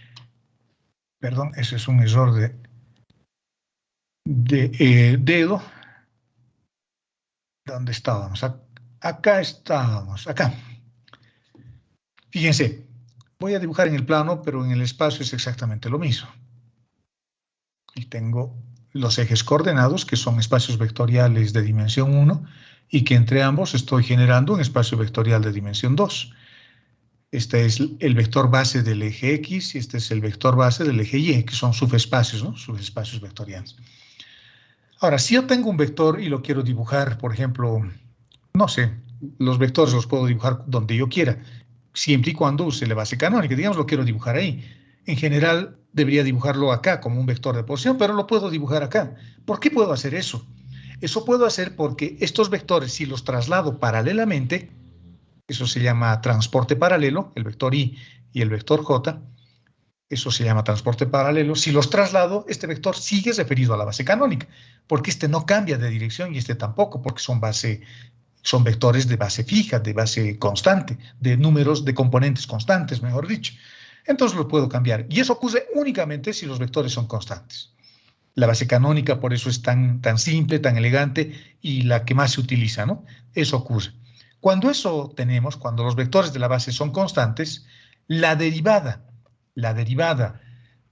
perdón, ese es un error de dedo. ¿Dónde estábamos? Acá estábamos, acá. Fíjense, voy a dibujar en el plano, pero en el espacio es exactamente lo mismo. Y tengo los ejes coordenados, que son espacios vectoriales de dimensión 1, y que entre ambos estoy generando un espacio vectorial de dimensión 2. Este es el vector base del eje X y este es el vector base del eje Y, que son subespacios, ¿no? Subespacios vectoriales. Ahora, si yo tengo un vector y lo quiero dibujar, por ejemplo, no sé, los vectores los puedo dibujar donde yo quiera, siempre y cuando use la base canónica. Digamos, lo quiero dibujar ahí. En general, debería dibujarlo acá como un vector de posición, pero lo puedo dibujar acá. ¿Por qué puedo hacer eso? Eso puedo hacer porque estos vectores, si los traslado paralelamente, eso se llama transporte paralelo, el vector I y el vector J, eso se llama transporte paralelo. Si los traslado, este vector sigue referido a la base canónica, porque este no cambia de dirección y este tampoco, porque son vectores de base fija, de base constante, de números, de componentes constantes, mejor dicho. Entonces los puedo cambiar. Y eso ocurre únicamente si los vectores son constantes. La base canónica por eso es tan simple, tan elegante y la que más se utiliza, ¿no? Eso ocurre. Cuando eso tenemos, cuando los vectores de la base son constantes, la derivada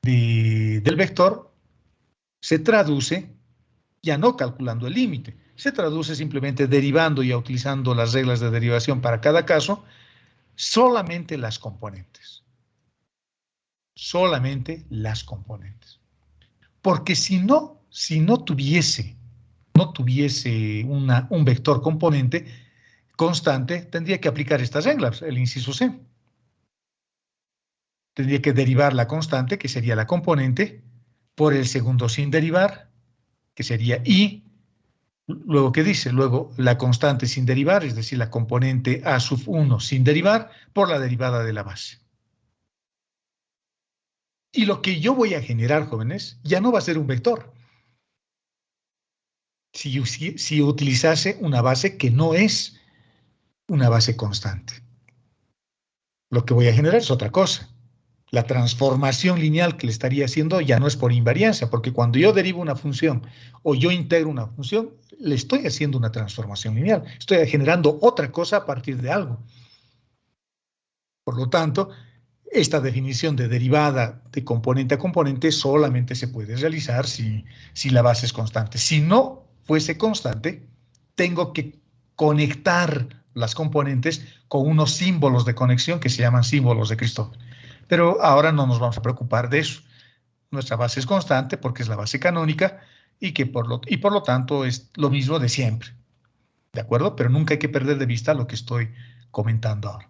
del vector se traduce, ya no calculando el límite, se traduce simplemente derivando y utilizando las reglas de derivación para cada caso, solamente las componentes. Solamente las componentes. Porque si no tuviese un vector componente constante, tendría que aplicar estas reglas, el inciso C. Tendría que derivar la constante, que sería la componente, por el segundo sin derivar, que sería I. Luego, ¿qué dice? Luego, la constante sin derivar, es decir, la componente A sub 1 sin derivar, por la derivada de la base. Y lo que yo voy a generar, jóvenes, ya no va a ser un vector. Si utilizase una base que no es una base constante. Lo que voy a generar es otra cosa. La transformación lineal que le estaría haciendo ya no es por invariancia, porque cuando yo derivo una función o yo integro una función, le estoy haciendo una transformación lineal. Estoy generando otra cosa a partir de algo. Por lo tanto, esta definición de derivada de componente a componente solamente se puede realizar si la base es constante. Si no fuese constante, tengo que conectar las componentes con unos símbolos de conexión que se llaman símbolos de Christoffel. Pero ahora no nos vamos a preocupar de eso. Nuestra base es constante porque es la base canónica y por lo tanto es lo mismo de siempre. ¿De acuerdo? Pero nunca hay que perder de vista lo que estoy comentando ahora.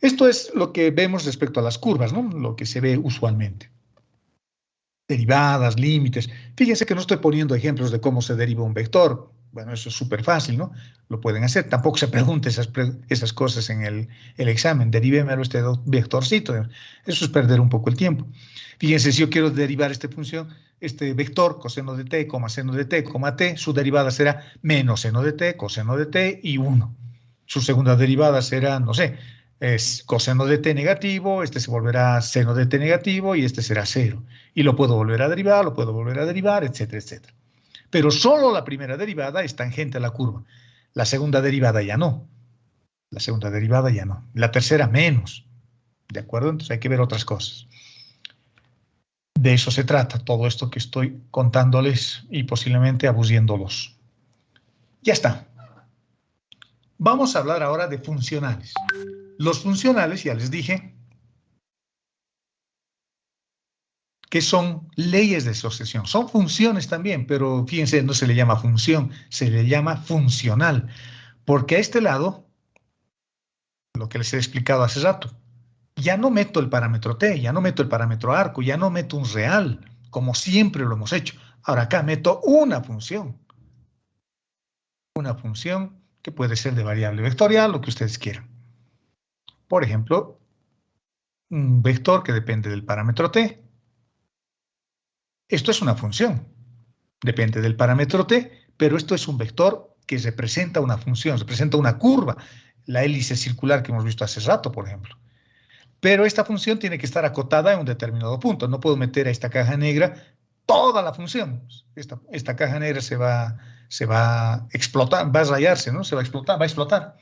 Esto es lo que vemos respecto a las curvas, ¿no? Lo que se ve usualmente. Derivadas, límites. Fíjense que no estoy poniendo ejemplos de cómo se deriva un vector. Bueno, eso es súper fácil, ¿no? Lo pueden hacer. Tampoco se pregunten esas cosas en el examen. Derívemelo este vectorcito. Eso es perder un poco el tiempo. Fíjense, si yo quiero derivar este vector, coseno de t, seno de t, t, su derivada será menos seno de t, coseno de t y 1. Su segunda derivada será, no sé, es coseno de t negativo, este se volverá seno de t negativo y este será 0. Y lo puedo volver a derivar, etcétera, etcétera. Pero solo la primera derivada es tangente a la curva. La segunda derivada ya no. La tercera menos. ¿De acuerdo? Entonces hay que ver otras cosas. De eso se trata, todo esto que estoy contándoles y posiblemente abusiéndolos. Ya está. Vamos a hablar ahora de funcionales. Los funcionales, ya les dije, que son leyes de asociación. Son funciones también, pero fíjense, no se le llama función, se le llama funcional. Porque a este lado, lo que les he explicado hace rato, ya no meto el parámetro t, ya no meto el parámetro arco, ya no meto un real, como siempre lo hemos hecho. Ahora acá meto una función. Una función que puede ser de variable vectorial, lo que ustedes quieran. Por ejemplo, un vector que depende del parámetro t. Esto es una función. Depende del parámetro t, pero esto es un vector que representa una función, representa una curva. La hélice circular que hemos visto hace rato, por ejemplo. Pero esta función tiene que estar acotada en un determinado punto. No puedo meter a esta caja negra toda la función. Esta caja negra se va a explotar, va a rayarse, ¿no? Va a explotar.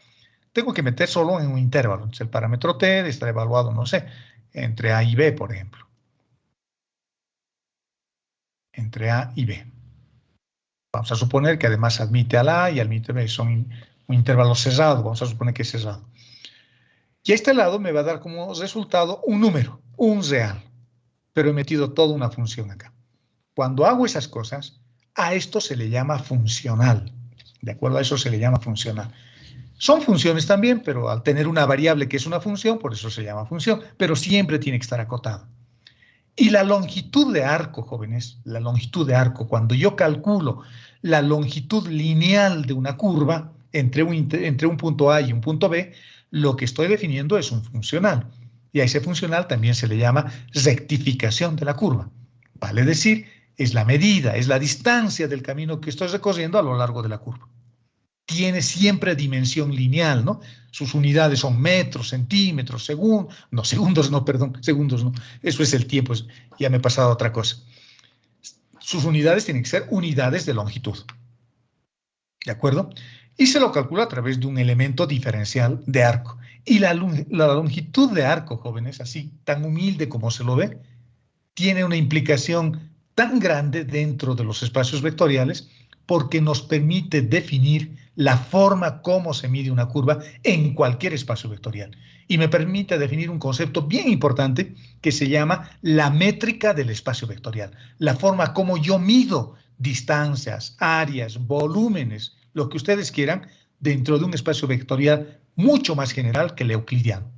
Tengo que meter solo en un intervalo. Entonces, el parámetro t está evaluado, no sé, entre a y b, por ejemplo. Entre a y b. Vamos a suponer que además admite al a y admite b. Son un intervalo cerrado. Vamos a suponer que es cerrado. Y a este lado me va a dar como resultado un número, un real. Pero he metido toda una función acá. Cuando hago esas cosas, a esto se le llama funcional. ¿De acuerdo? A eso se le llama funcional. Son funciones también, pero al tener una variable que es una función, por eso se llama función, pero siempre tiene que estar acotado. Y la longitud de arco, jóvenes, la longitud de arco, cuando yo calculo la longitud lineal de una curva entre un punto A y un punto B, lo que estoy definiendo es un funcional. Y a ese funcional también se le llama rectificación de la curva. Vale decir, es la medida, es la distancia del camino que estoy recorriendo a lo largo de la curva. Tiene siempre dimensión lineal, ¿no? Sus unidades son metros, centímetros, segundos, segundos no. Eso es el tiempo, ya me he pasado a otra cosa. Sus unidades tienen que ser unidades de longitud. ¿De acuerdo? Y se lo calcula a través de un elemento diferencial de arco. Y la longitud de arco, jóvenes, así tan humilde como se lo ve, tiene una implicación tan grande dentro de los espacios vectoriales porque nos permite definir la forma como se mide una curva en cualquier espacio vectorial. Y me permite definir un concepto bien importante que se llama la métrica del espacio vectorial. La forma como yo mido distancias, áreas, volúmenes, lo que ustedes quieran, dentro de un espacio vectorial mucho más general que el euclidiano.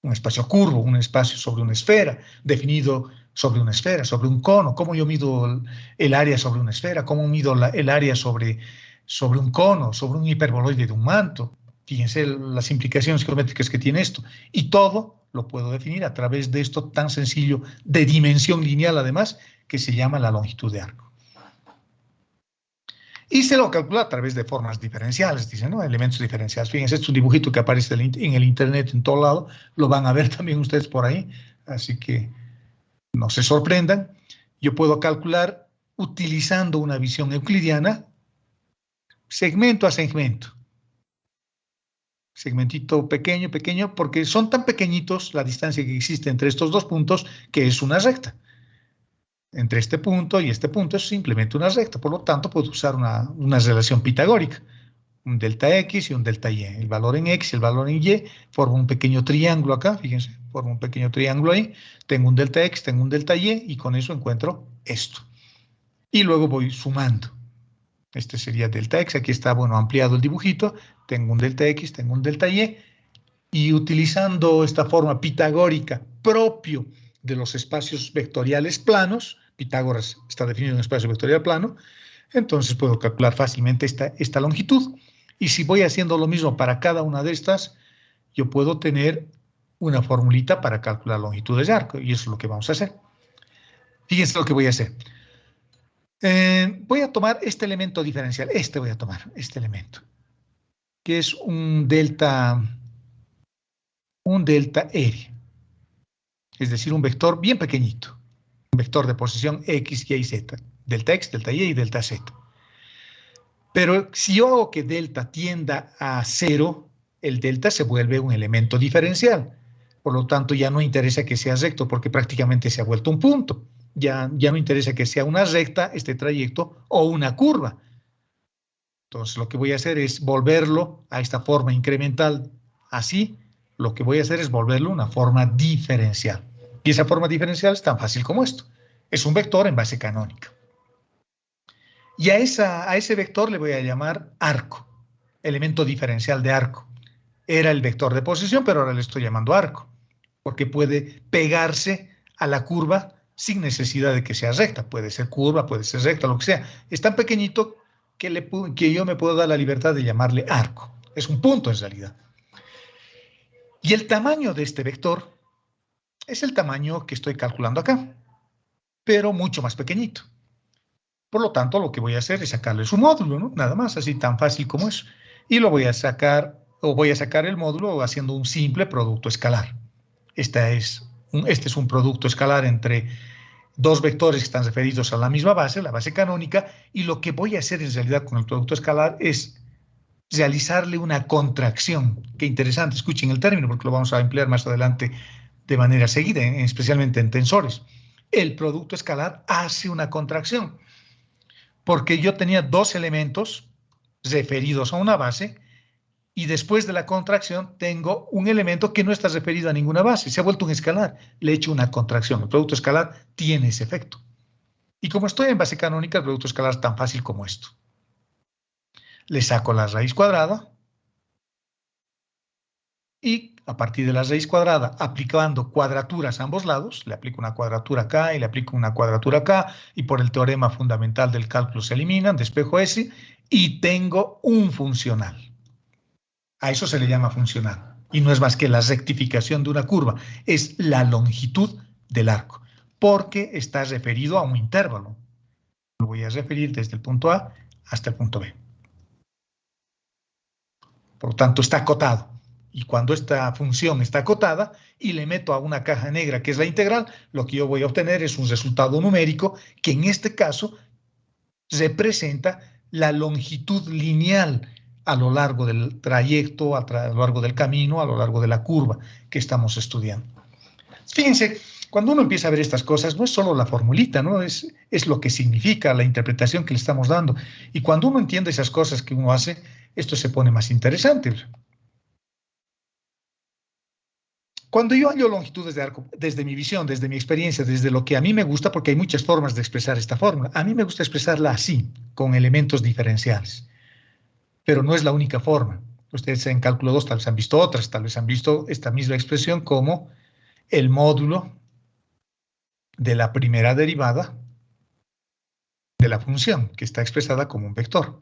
Un espacio curvo, un espacio sobre una esfera, definido sobre una esfera, sobre un cono. ¿Cómo yo mido el área sobre una esfera? ¿Cómo mido el área sobre un cono, sobre un hiperboloide de un manto? Fíjense las implicaciones geométricas que tiene esto. Y todo lo puedo definir a través de esto tan sencillo, de dimensión lineal además, que se llama la longitud de arco. Y se lo calcula a través de formas diferenciales, dicen, ¿no? Elementos diferenciales. Fíjense, este es un dibujito que aparece en el internet en todo lado. Lo van a ver también ustedes por ahí. Así que no se sorprendan. Yo puedo calcular utilizando una visión euclidiana segmento a segmento. Segmentito pequeño, pequeño, porque son tan pequeñitos la distancia que existe entre estos dos puntos que es una recta. Entre este punto y este punto es simplemente una recta, por lo tanto puedo usar una relación pitagórica. un delta X y un delta Y. El valor en X y el valor en Y forma un pequeño triángulo acá, fíjense, forma un pequeño triángulo ahí. Tengo un delta X, tengo un delta Y y con eso encuentro esto. Y luego voy sumando. Este sería delta X, aquí está, bueno, ampliado el dibujito. Tengo un delta X, tengo un delta Y. Y utilizando esta forma pitagórica propio de los espacios vectoriales planos, Pitágoras está definido en un espacio vectorial plano, entonces puedo calcular fácilmente esta longitud. Y si voy haciendo lo mismo para cada una de estas, yo puedo tener una formulita para calcular longitudes de arco, y eso es lo que vamos a hacer. Fíjense lo que voy a hacer. Voy a tomar este elemento diferencial, voy a tomar este elemento, que es un delta R, es decir, un vector bien pequeñito, un vector de posición X, Y, Z, delta X, delta Y y delta Z. Pero si yo hago que delta tienda a 0, el delta se vuelve un elemento diferencial. Por lo tanto, ya no interesa que sea recto porque prácticamente se ha vuelto un punto. Ya no interesa que sea una recta este trayecto o una curva. Entonces, lo que voy a hacer es volverlo a esta forma incremental así. Lo que voy a hacer es volverlo una forma diferencial. Y esa forma diferencial es tan fácil como esto. Es un vector en base canónica. Y a ese vector le voy a llamar arco, elemento diferencial de arco. Era el vector de posición, pero ahora le estoy llamando arco, porque puede pegarse a la curva sin necesidad de que sea recta. Puede ser curva, puede ser recta, lo que sea. Es tan pequeñito que yo me puedo dar la libertad de llamarle arco. Es un punto en realidad. Y el tamaño de este vector es el tamaño que estoy calculando acá, pero mucho más pequeñito. Por lo tanto, lo que voy a hacer es sacarle su módulo, ¿no? Nada más, así tan fácil como eso. Y lo voy a sacar, o voy a sacar el módulo haciendo un simple producto escalar. Este es un producto escalar entre dos vectores que están referidos a la misma base, la base canónica, y lo que voy a hacer en realidad con el producto escalar es realizarle una contracción. Qué interesante, escuchen el término porque lo vamos a emplear más adelante de manera seguida, especialmente en tensores. El producto escalar hace una contracción, porque yo tenía dos elementos referidos a una base y después de la contracción tengo un elemento que no está referido a ninguna base, se ha vuelto un escalar, le he hecho una contracción. El producto escalar tiene ese efecto. Y como estoy en base canónica, el producto escalar es tan fácil como esto. Le saco la raíz cuadrada y a partir de la raíz cuadrada, aplicando cuadraturas a ambos lados, le aplico una cuadratura acá y le aplico una cuadratura acá, y por el teorema fundamental del cálculo se eliminan, despejo ese, y tengo un funcional. A eso se le llama funcional. Y no es más que la rectificación de una curva, es la longitud del arco, porque está referido a un intervalo. Lo voy a referir desde el punto A hasta el punto B. Por lo tanto, está acotado. Y cuando esta función está acotada y le meto a una caja negra que es la integral, lo que yo voy a obtener es un resultado numérico que en este caso representa la longitud lineal a lo largo del trayecto, a lo largo del camino, a lo largo de la curva que estamos estudiando. Fíjense, cuando uno empieza a ver estas cosas, no es solo la formulita, ¿no? Es lo que significa, la interpretación que le estamos dando. Y cuando uno entiende esas cosas que uno hace, esto se pone más interesante. Cuando yo hallo longitudes de arco, desde mi visión, desde mi experiencia, desde lo que a mí me gusta, porque hay muchas formas de expresar esta fórmula, a mí me gusta expresarla así, con elementos diferenciales. Pero no es la única forma. Ustedes en cálculo 2 tal vez han visto otras, tal vez han visto esta misma expresión como el módulo de la primera derivada de la función, que está expresada como un vector,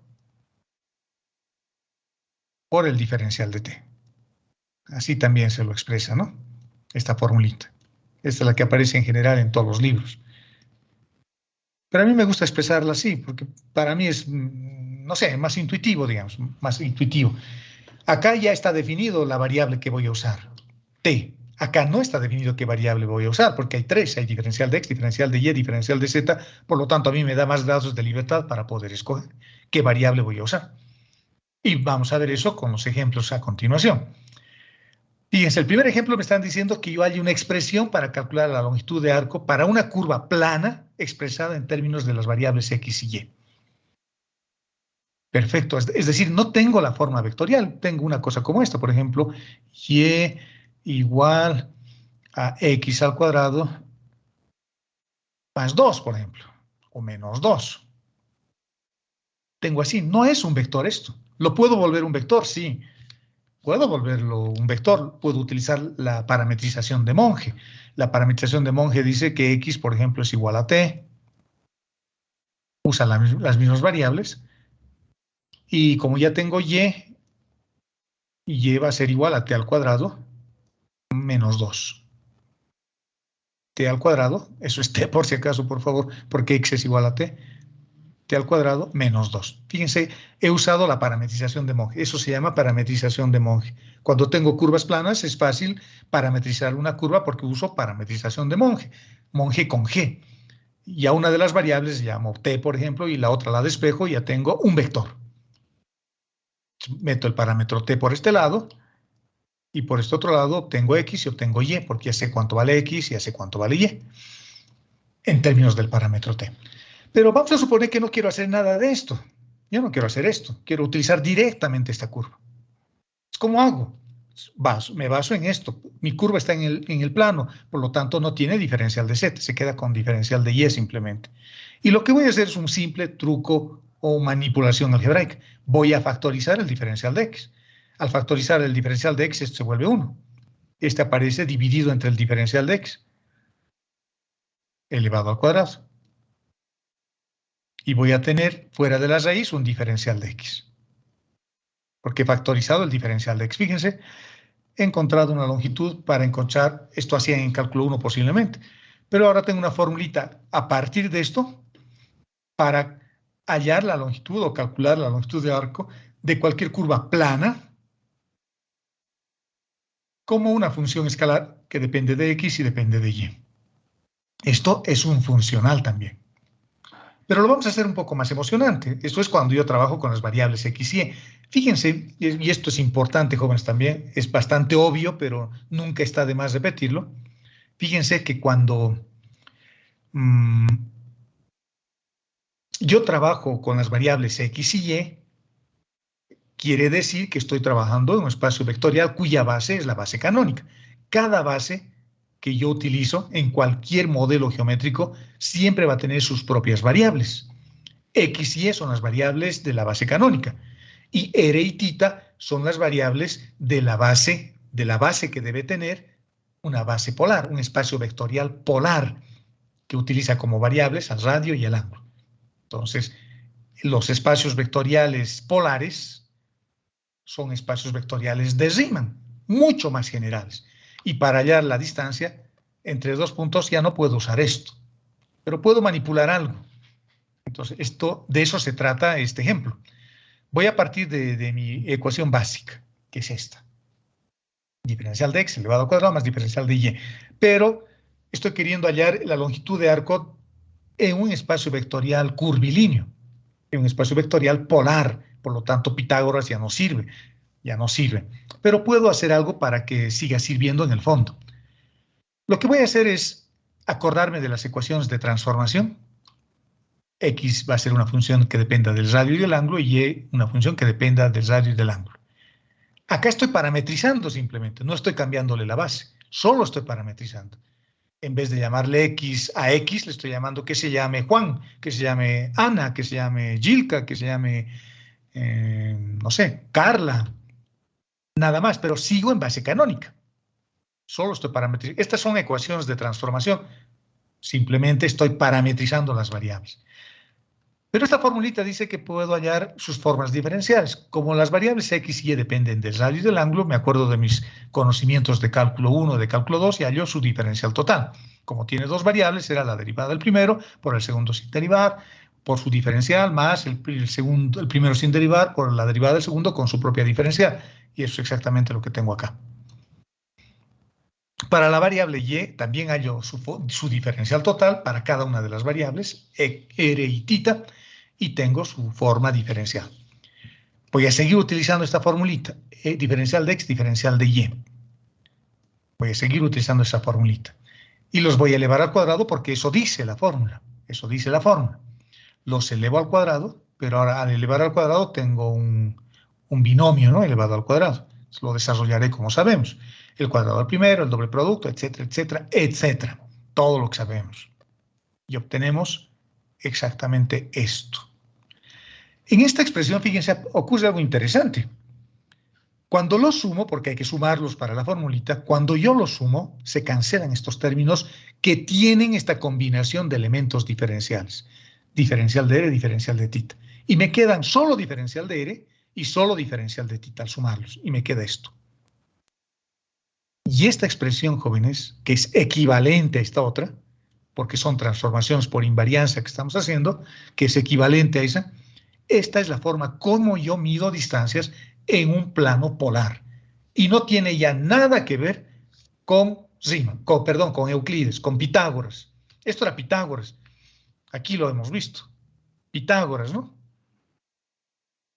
por el diferencial de t. Así también se lo expresa, ¿no? Esta formulita. Esta es la que aparece en general en todos los libros. Pero a mí me gusta expresarla así, porque para mí es, no sé, más intuitivo, digamos, más intuitivo. Acá ya está definido la variable que voy a usar, t. Acá no está definido qué variable voy a usar, porque hay tres, hay diferencial de x, diferencial de y, diferencial de z, por lo tanto a mí me da más grados de libertad para poder escoger qué variable voy a usar. Y vamos a ver eso con los ejemplos a continuación. Fíjense, el primer ejemplo me están diciendo que yo hay una expresión para calcular la longitud de arco para una curva plana expresada en términos de las variables x y y. Perfecto. Es decir, no tengo la forma vectorial. Tengo una cosa como esta, por ejemplo, y igual a x al cuadrado más 2, por ejemplo, o menos 2. Tengo así. No es un vector esto. ¿Lo puedo volver un vector? Sí. Puedo volverlo un vector. Puedo utilizar la parametrización de Monge. La parametrización de Monge dice que x, por ejemplo, es igual a t. Usa las mismas variables. Y como ya tengo y va a ser igual a t al cuadrado menos 2. T al cuadrado, eso es t por si acaso, por favor, porque x es igual a t. T al cuadrado menos 2. Fíjense, he usado la parametrización de Monge. Eso se llama parametrización de Monge. Cuando tengo curvas planas es fácil parametrizar una curva porque uso parametrización de Monge. Monge con g. Y a una de las variables llamo t, por ejemplo, y la otra la despejo y ya tengo un vector. Meto el parámetro t por este lado y por este otro lado obtengo x y obtengo y, porque ya sé cuánto vale x y ya sé cuánto vale y en términos del parámetro t. Pero vamos a suponer que no quiero hacer nada de esto. Yo no quiero hacer esto. Quiero utilizar directamente esta curva. ¿Cómo hago? Me baso en esto. Mi curva está en el plano, por lo tanto no tiene diferencial de z, se queda con diferencial de y simplemente. Y lo que voy a hacer es un simple truco o manipulación algebraica. Voy a factorizar el diferencial de x. Al factorizar el diferencial de x, esto se vuelve 1. Este aparece dividido entre el diferencial de x elevado al cuadrado. Y voy a tener fuera de la raíz un diferencial de x. Porque he factorizado el diferencial de x. Fíjense, he encontrado una longitud para encontrar, esto hacía en cálculo 1 posiblemente, pero ahora tengo una formulita a partir de esto para hallar la longitud o calcular la longitud de arco de cualquier curva plana como una función escalar que depende de x y depende de y. Esto es un funcional también. Pero lo vamos a hacer un poco más emocionante. Esto es cuando yo trabajo con las variables x y y. Fíjense, y esto es importante, jóvenes, también, es bastante obvio, pero nunca está de más repetirlo. Fíjense que cuando yo trabajo con las variables x y y, quiere decir que estoy trabajando en un espacio vectorial cuya base es la base canónica. Cada base que yo utilizo en cualquier modelo geométrico siempre va a tener sus propias variables. X y Y son las variables de la base canónica y R y θ son las variables de la base que debe tener una base polar, un espacio vectorial polar que utiliza como variables al radio y al ángulo. Entonces, los espacios vectoriales polares son espacios vectoriales de Riemann, mucho más generales. Y para hallar la distancia entre dos puntos ya no puedo usar esto, pero puedo manipular algo. Entonces, de eso se trata este ejemplo. Voy a partir de mi ecuación básica, que es esta. Diferencial de x elevado al cuadrado más diferencial de y. Pero estoy queriendo hallar la longitud de arco en un espacio vectorial curvilíneo, en un espacio vectorial polar. Por lo tanto, Pitágoras ya no sirve. Pero puedo hacer algo para que siga sirviendo en el fondo. Lo que voy a hacer es acordarme de las ecuaciones de transformación. X va a ser una función que dependa del radio y del ángulo y Y una función que dependa del radio y del ángulo. Acá estoy parametrizando simplemente, no estoy cambiándole la base, solo estoy parametrizando. En vez de llamarle X a X, le estoy llamando que se llame Juan, que se llame Ana, que se llame Gilka, que se llame, no sé, Carla. Nada más, pero sigo en base canónica. Solo estoy parametrizando. Estas son ecuaciones de transformación. Simplemente estoy parametrizando las variables. Pero esta formulita dice que puedo hallar sus formas diferenciales. Como las variables x y y dependen del radio y del ángulo, me acuerdo de mis conocimientos de cálculo 1, de cálculo 2 y hallo su diferencial total. Como tiene dos variables, será la derivada del primero por el segundo sin derivar, por su diferencial, más el primero sin derivar por la derivada del segundo con su propia diferencial. Y eso es exactamente lo que tengo acá. Para la variable y también hallo su diferencial total para cada una de las variables, r y θ, y tengo su forma diferencial. Voy a seguir utilizando esta formulita, diferencial de x, diferencial de y. Voy a seguir utilizando esa formulita. Y los voy a elevar al cuadrado porque eso dice la fórmula. Los elevo al cuadrado, pero ahora al elevar al cuadrado tengo un binomio, ¿no? Elevado al cuadrado. Lo desarrollaré como sabemos. El cuadrado al primero, el doble producto, etcétera, etcétera, etcétera. Todo lo que sabemos. Y obtenemos exactamente esto. En esta expresión, fíjense, ocurre algo interesante. Cuando los sumo, porque hay que sumarlos para la formulita, cuando yo los sumo, se cancelan estos términos que tienen esta combinación de elementos diferenciales. Diferencial de R, diferencial de θ. Y me quedan solo diferencial de R y solo diferencial de θ al sumarlos. Y me queda esto. Y esta expresión, jóvenes, que es equivalente a esta otra, porque son transformaciones por invariancia que estamos haciendo, que es equivalente a esa, esta es la forma como yo mido distancias en un plano polar. Y no tiene ya nada que ver con Riemann, con Euclides, con Pitágoras. Esto era Pitágoras. Aquí lo hemos visto. Pitágoras, ¿no?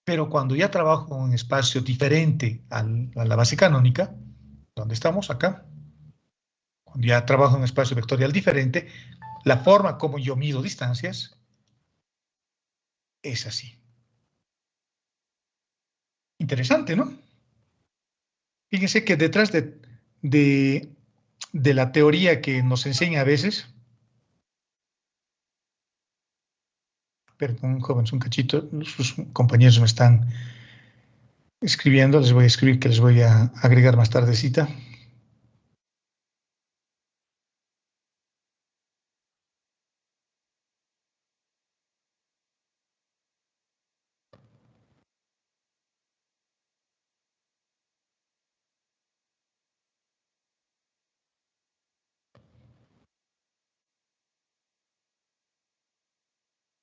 Pero cuando ya trabajo en un espacio diferente a la base canónica, ¿dónde estamos? Acá. Cuando ya trabajo en un espacio vectorial diferente, la forma como yo mido distancias es así. Interesante, ¿no? Fíjense que detrás de la teoría que nos enseña a veces, perdón, jóvenes, un cachito, sus compañeros me están escribiendo, les voy a escribir que les voy a agregar más tardecita.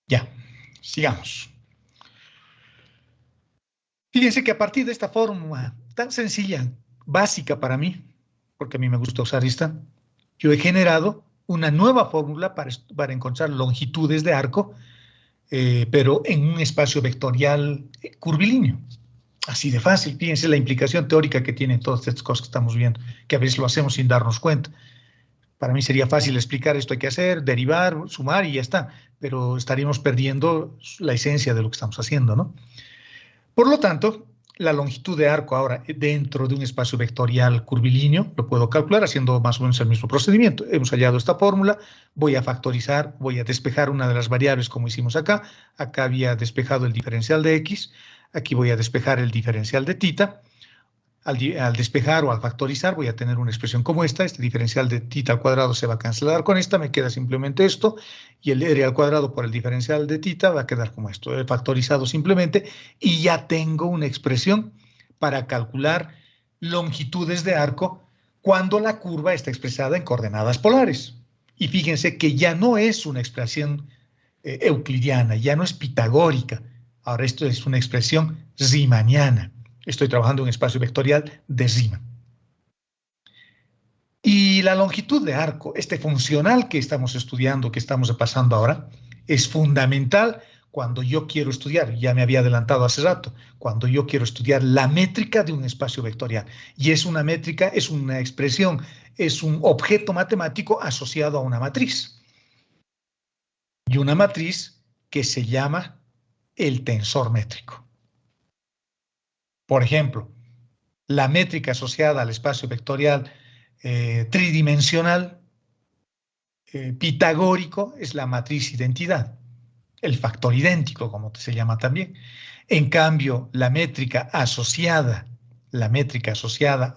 Ya, sigamos. Fíjense que a partir de esta fórmula tan sencilla, básica para mí, porque a mí me gusta usar esta, yo he generado una nueva fórmula para encontrar longitudes de arco, pero en un espacio vectorial curvilíneo. Así de fácil. Fíjense la implicación teórica que tienen todas estas cosas que estamos viendo, que a veces lo hacemos sin darnos cuenta. Para mí sería fácil explicar esto hay que hacer, derivar, sumar y ya está, pero estaríamos perdiendo la esencia de lo que estamos haciendo, ¿no? Por lo tanto, la longitud de arco ahora dentro de un espacio vectorial curvilíneo lo puedo calcular haciendo más o menos el mismo procedimiento. Hemos hallado esta fórmula, voy a factorizar, voy a despejar una de las variables como hicimos acá. Acá había despejado el diferencial de x, aquí voy a despejar el diferencial de θ. Al despejar o al factorizar voy a tener una expresión como esta. Este diferencial de θ al cuadrado se va a cancelar con esta, me queda simplemente esto, y el r al cuadrado por el diferencial de θ va a quedar como esto. He factorizado simplemente y ya tengo una expresión para calcular longitudes de arco cuando la curva está expresada en coordenadas polares. Y fíjense que ya no es una expresión euclidiana, ya no es pitagórica. Ahora esto es una expresión riemanniana. Estoy trabajando en un espacio vectorial de Riemann. Y la longitud de arco, este funcional que estamos estudiando, que estamos repasando ahora, es fundamental cuando yo quiero estudiar, ya me había adelantado hace rato, cuando yo quiero estudiar la métrica de un espacio vectorial. Y es una métrica, es una expresión, es un objeto matemático asociado a una matriz. Y una matriz que se llama el tensor métrico. Por ejemplo, la métrica asociada al espacio vectorial tridimensional pitagórico es la matriz identidad, el factor idéntico, como se llama también. En cambio, la métrica asociada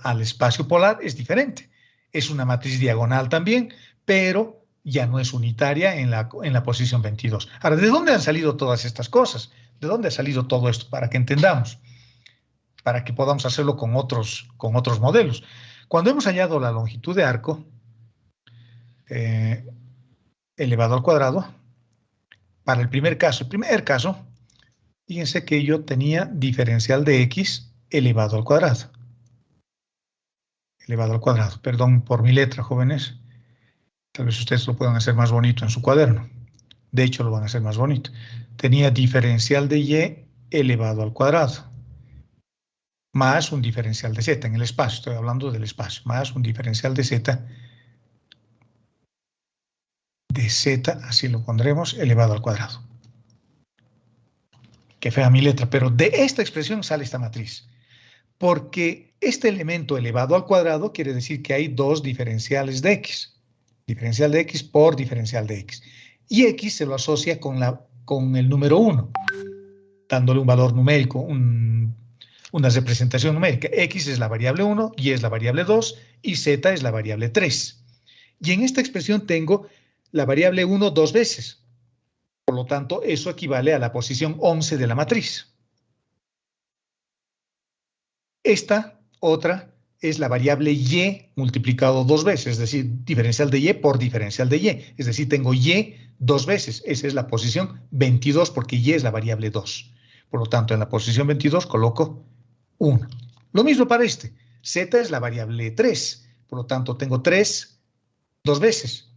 al espacio polar es diferente. Es una matriz diagonal también, pero ya no es unitaria en la posición 22. Ahora, ¿de dónde han salido todas estas cosas? ¿De dónde ha salido todo esto? Para que entendamos, para que podamos hacerlo con otros modelos. Cuando hemos hallado la longitud de arco elevado al cuadrado, para el primer caso, fíjense que yo tenía diferencial de x elevado al cuadrado. Elevado al cuadrado. Perdón por mi letra, jóvenes. Tal vez ustedes lo puedan hacer más bonito en su cuaderno. De hecho, lo van a hacer más bonito. Tenía diferencial de y elevado al cuadrado, más un diferencial de z en el espacio, estoy hablando del espacio, más un diferencial de z, así lo pondremos, elevado al cuadrado. Qué fea mi letra, pero de esta expresión sale esta matriz. Porque este elemento elevado al cuadrado quiere decir que hay dos diferenciales de x. Diferencial de x por diferencial de x. Y x se lo asocia con el número 1, dándole un valor numérico, una representación numérica. X es la variable 1, y es la variable 2, y z es la variable 3. Y en esta expresión tengo la variable 1 dos veces. Por lo tanto, eso equivale a la posición 11 de la matriz. Esta otra es la variable y multiplicado dos veces, es decir, diferencial de y por diferencial de y. Es decir, tengo y dos veces. Esa es la posición 22 porque y es la variable 2. Por lo tanto, en la posición 22 coloco 1. Lo mismo para este. Z es la variable 3. Por lo tanto, tengo 3 dos veces.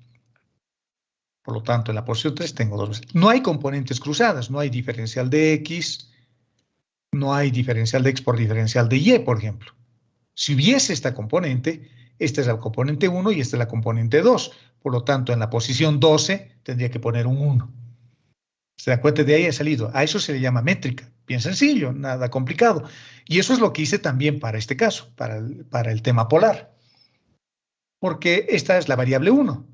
Por lo tanto, en la posición 3 tengo 2 veces. No hay componentes cruzadas. No hay diferencial de x. No hay diferencial de x por diferencial de y, por ejemplo. Si hubiese esta componente, esta es la componente 1 y esta es la componente 2. Por lo tanto, en la posición 12 tendría que poner un 1. ¿Se da cuenta? De ahí ha salido. A eso se le llama métrica. Bien sencillo, nada complicado. Y eso es lo que hice también para este caso, para el tema polar. Porque esta es la variable 1.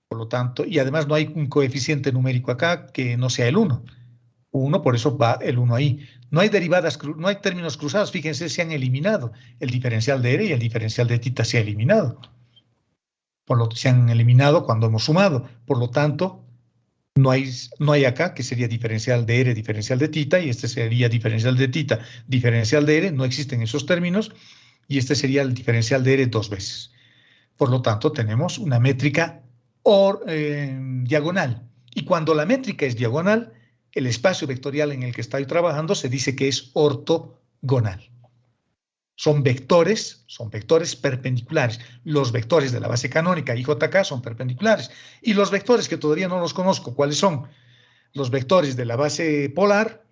Por lo tanto, y además no hay un coeficiente numérico acá que no sea el 1. 1, por eso va el 1 ahí. No hay derivadas, no hay términos cruzados. Fíjense, se han eliminado. El diferencial de R y el diferencial de θ se ha eliminado. Se han eliminado cuando hemos sumado. Por lo tanto, no hay acá, que sería diferencial de R, diferencial de θ, y este sería diferencial de θ, diferencial de R. No existen esos términos. Y este sería el diferencial de R dos veces. Por lo tanto, tenemos una métrica diagonal. Y cuando la métrica es diagonal, el espacio vectorial en el que estoy trabajando se dice que es ortogonal. Son vectores perpendiculares. Los vectores de la base canónica IJK son perpendiculares. Y los vectores que todavía no los conozco, ¿cuáles son? Los vectores de la base polar,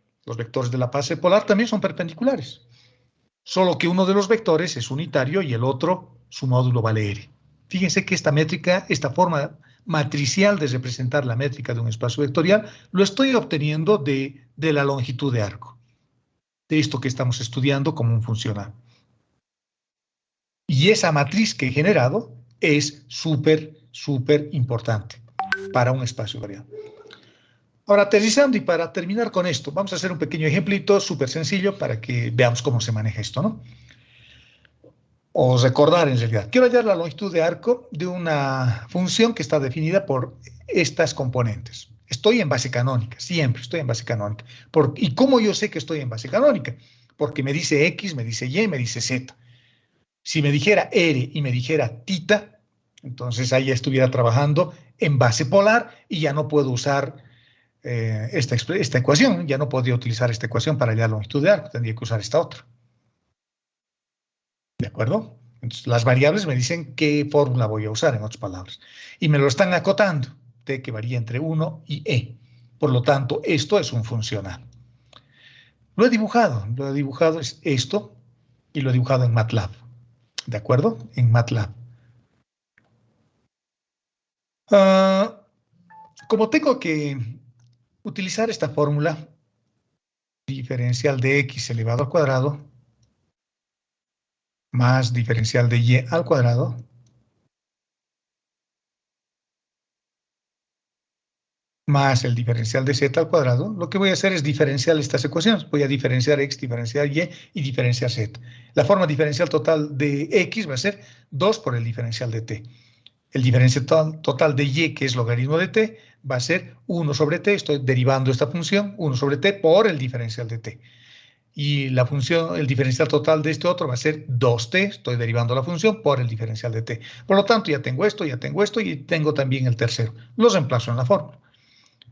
también son perpendiculares. Solo que uno de los vectores es unitario y el otro, su módulo vale R. Fíjense que esta métrica, esta forma matricial de representar la métrica de un espacio vectorial, lo estoy obteniendo de la longitud de arco, de esto que estamos estudiando como un funcional. Y esa matriz que he generado es súper importante para un espacio variable. Ahora, aterrizando y para terminar con esto, vamos a hacer un pequeño ejemplito súper sencillo para que veamos cómo se maneja esto, ¿no? O recordar en realidad. Quiero hallar la longitud de arco de una función que está definida por estas componentes. Estoy en base canónica, siempre estoy en base canónica. ¿Y cómo yo sé que estoy en base canónica? Porque me dice X, me dice Y, me dice Z. Si me dijera R y me dijera θ, entonces ahí estuviera trabajando en base polar y ya no puedo usar esta ecuación. Ya no podría utilizar esta ecuación para hallar la longitud de arco, tendría que usar esta otra. ¿De acuerdo? Entonces, las variables me dicen qué fórmula voy a usar, en otras palabras. Y me lo están acotando, t que varía entre 1 y e. Por lo tanto, esto es un funcional. Lo he dibujado es esto, y lo he dibujado en MATLAB. ¿De acuerdo? En MATLAB. Como tengo que utilizar esta fórmula, diferencial de x elevado al cuadrado, más diferencial de y al cuadrado, más el diferencial de z al cuadrado, lo que voy a hacer es diferenciar estas ecuaciones. Voy a diferenciar x, diferenciar y diferenciar z. La forma diferencial total de x va a ser 2 por el diferencial de t. El diferencial total de y, que es logaritmo de t, va a ser 1 sobre t. Estoy derivando esta función, 1 sobre t por el diferencial de t. Y la función, el diferencial total de este otro va a ser 2t. Estoy derivando la función por el diferencial de t. Por lo tanto, ya tengo esto y tengo también el tercero. Los reemplazo en la fórmula.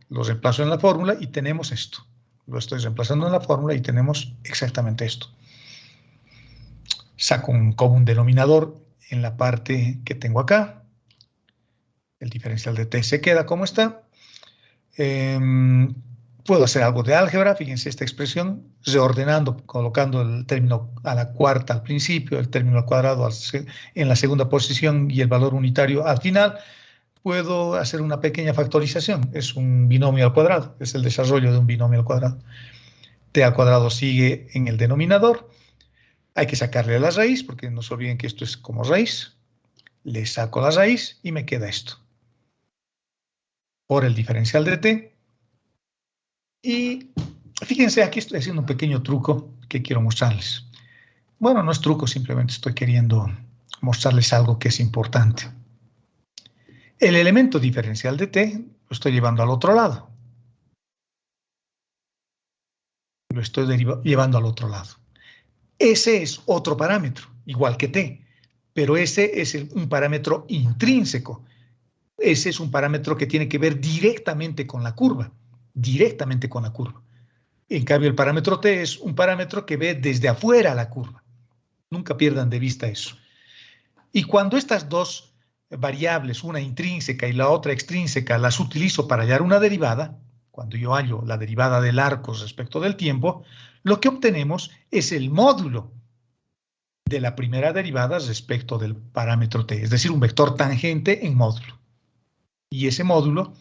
Los reemplazo en la fórmula y tenemos esto. Lo estoy reemplazando en la fórmula y tenemos exactamente esto. Saco un común denominador en la parte que tengo acá. El diferencial de t se queda como está. Puedo hacer algo de álgebra, fíjense esta expresión, reordenando, colocando el término a la cuarta al principio, el término al cuadrado en la segunda posición y el valor unitario al final. Puedo hacer una pequeña factorización, es un binomio al cuadrado, es el desarrollo de un binomio al cuadrado. t al cuadrado sigue en el denominador. Hay que sacarle la raíz, porque no se olviden que esto es como raíz. Le saco la raíz y me queda esto. Por el diferencial de t. Y fíjense, aquí estoy haciendo un pequeño truco que quiero mostrarles. Bueno, no es truco, simplemente estoy queriendo mostrarles algo que es importante. El elemento diferencial de t lo estoy llevando al otro lado. Lo estoy llevando al otro lado. Ese es otro parámetro, igual que t, pero ese es un parámetro intrínseco. Ese es un parámetro que tiene que ver directamente con la curva, directamente con la curva. En cambio, el parámetro t es un parámetro que ve desde afuera la curva. Nunca pierdan de vista eso. Y cuando estas dos variables, una intrínseca y la otra extrínseca, las utilizo para hallar una derivada, cuando yo hallo la derivada del arco respecto del tiempo, lo que obtenemos es el módulo de la primera derivada respecto del parámetro t, es decir, un vector tangente en módulo. Y ese módulo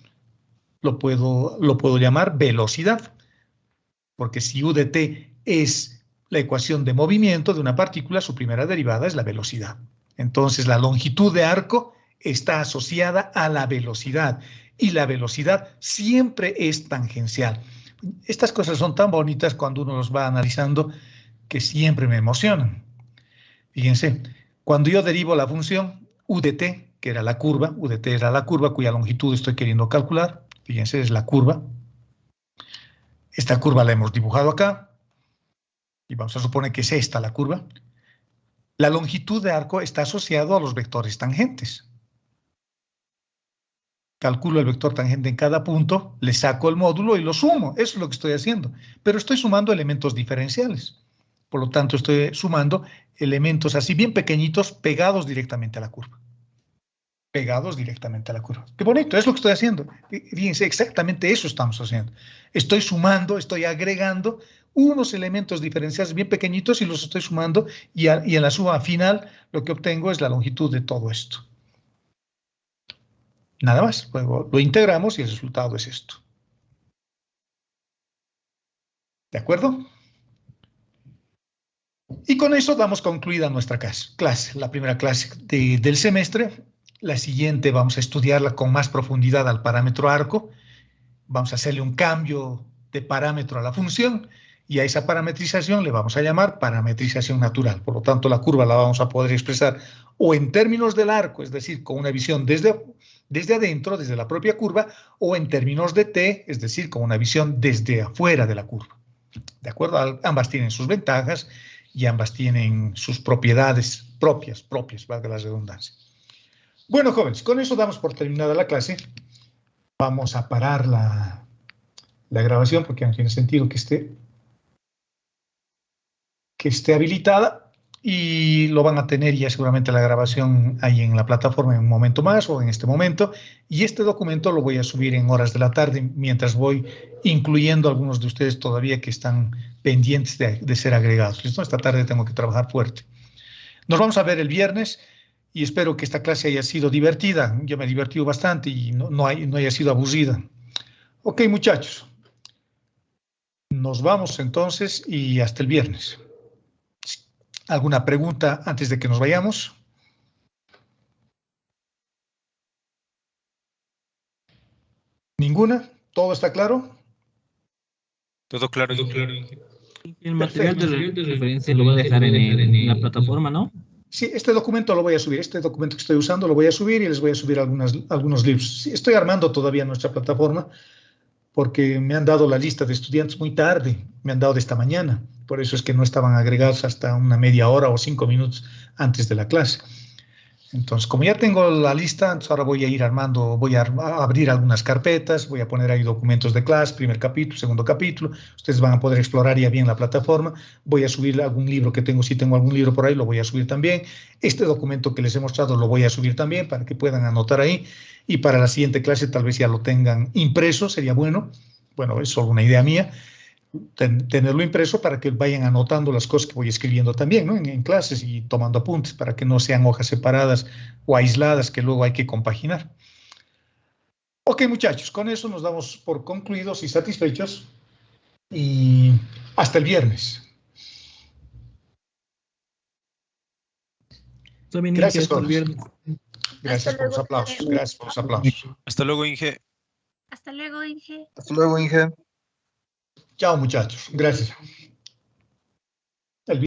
lo puedo llamar velocidad, porque si u de t es la ecuación de movimiento de una partícula, su primera derivada es la velocidad. Entonces, la longitud de arco está asociada a la velocidad, y la velocidad siempre es tangencial. Estas cosas son tan bonitas cuando uno los va analizando que siempre me emocionan. Fíjense, cuando yo derivo la función u de t, que era la curva, u de t era la curva cuya longitud estoy queriendo calcular, fíjense, es la curva. Esta curva la hemos dibujado acá, y vamos a suponer que es esta la curva. La longitud de arco está asociado a los vectores tangentes. Calculo el vector tangente en cada punto, le saco el módulo y lo sumo. Eso es lo que estoy haciendo. Pero estoy sumando elementos diferenciales. Por lo tanto, estoy sumando elementos así bien pequeñitos pegados directamente a la curva. Pegados directamente a la curva. ¡Qué bonito! Es lo que estoy haciendo. Fíjense, exactamente eso estamos haciendo. Estoy sumando, estoy agregando unos elementos diferenciales bien pequeñitos y los estoy sumando y en la suma final lo que obtengo es la longitud de todo esto. Nada más, luego lo integramos y el resultado es esto. ¿De acuerdo? Y con eso damos concluida nuestra clase, la primera clase del semestre. La siguiente vamos a estudiarla con más profundidad al parámetro arco. Vamos a hacerle un cambio de parámetro a la función y a esa parametrización le vamos a llamar parametrización natural. Por lo tanto, la curva la vamos a poder expresar o en términos del arco, es decir, con una visión desde adentro, desde la propia curva, o en términos de t, es decir, con una visión desde afuera de la curva. ¿De acuerdo? Ambas tienen sus ventajas y ambas tienen sus propiedades propias, valga la redundancia. Bueno, jóvenes, con eso damos por terminada la clase. Vamos a parar la grabación porque no tiene sentido que esté habilitada. Y lo van a tener ya seguramente la grabación ahí en la plataforma en un momento más o en este momento. Y este documento lo voy a subir en horas de la tarde mientras voy incluyendo a algunos de ustedes todavía que están pendientes de ser agregados. ¿Listo? Esta tarde tengo que trabajar fuerte. Nos vamos a ver el viernes y espero que esta clase haya sido divertida. Yo me he divertido bastante y no haya sido aburrida. Ok, muchachos. Nos vamos entonces y hasta el viernes. ¿Alguna pregunta antes de que nos vayamos? ¿Ninguna? ¿Todo está claro? Todo claro. El material de referencia lo voy a dejar en la plataforma, ¿no? Sí, este documento lo voy a subir. Este documento que estoy usando lo voy a subir y les voy a subir algunos libros. Sí, estoy armando todavía nuestra plataforma porque me han dado la lista de estudiantes muy tarde. Me han dado de esta mañana. Por eso es que no estaban agregados hasta una media hora o 5 minutos antes de la clase. Entonces, como ya tengo la lista, entonces ahora voy a ir armando, voy a abrir algunas carpetas, voy a poner ahí documentos de clase, primer capítulo, segundo capítulo. Ustedes van a poder explorar ya bien la plataforma. Voy a subir algún libro que tengo, si tengo algún libro por ahí, lo voy a subir también. Este documento que les he mostrado lo voy a subir también para que puedan anotar ahí. Y para la siguiente clase tal vez ya lo tengan impreso, sería bueno. Bueno, es solo una idea mía. Tenerlo impreso para que vayan anotando las cosas que voy escribiendo también, ¿no? en clases y tomando apuntes para que no sean hojas separadas o aisladas que luego hay que compaginar. Ok, muchachos, con eso nos damos por concluidos y satisfechos y Hasta el viernes. También Gracias, hasta el todos. viernes. Gracias por los aplausos. Gracias por los aplausos. Hasta luego, Inge. Hasta luego, Inge. Hasta luego, Inge. Chao, muchachos. Gracias.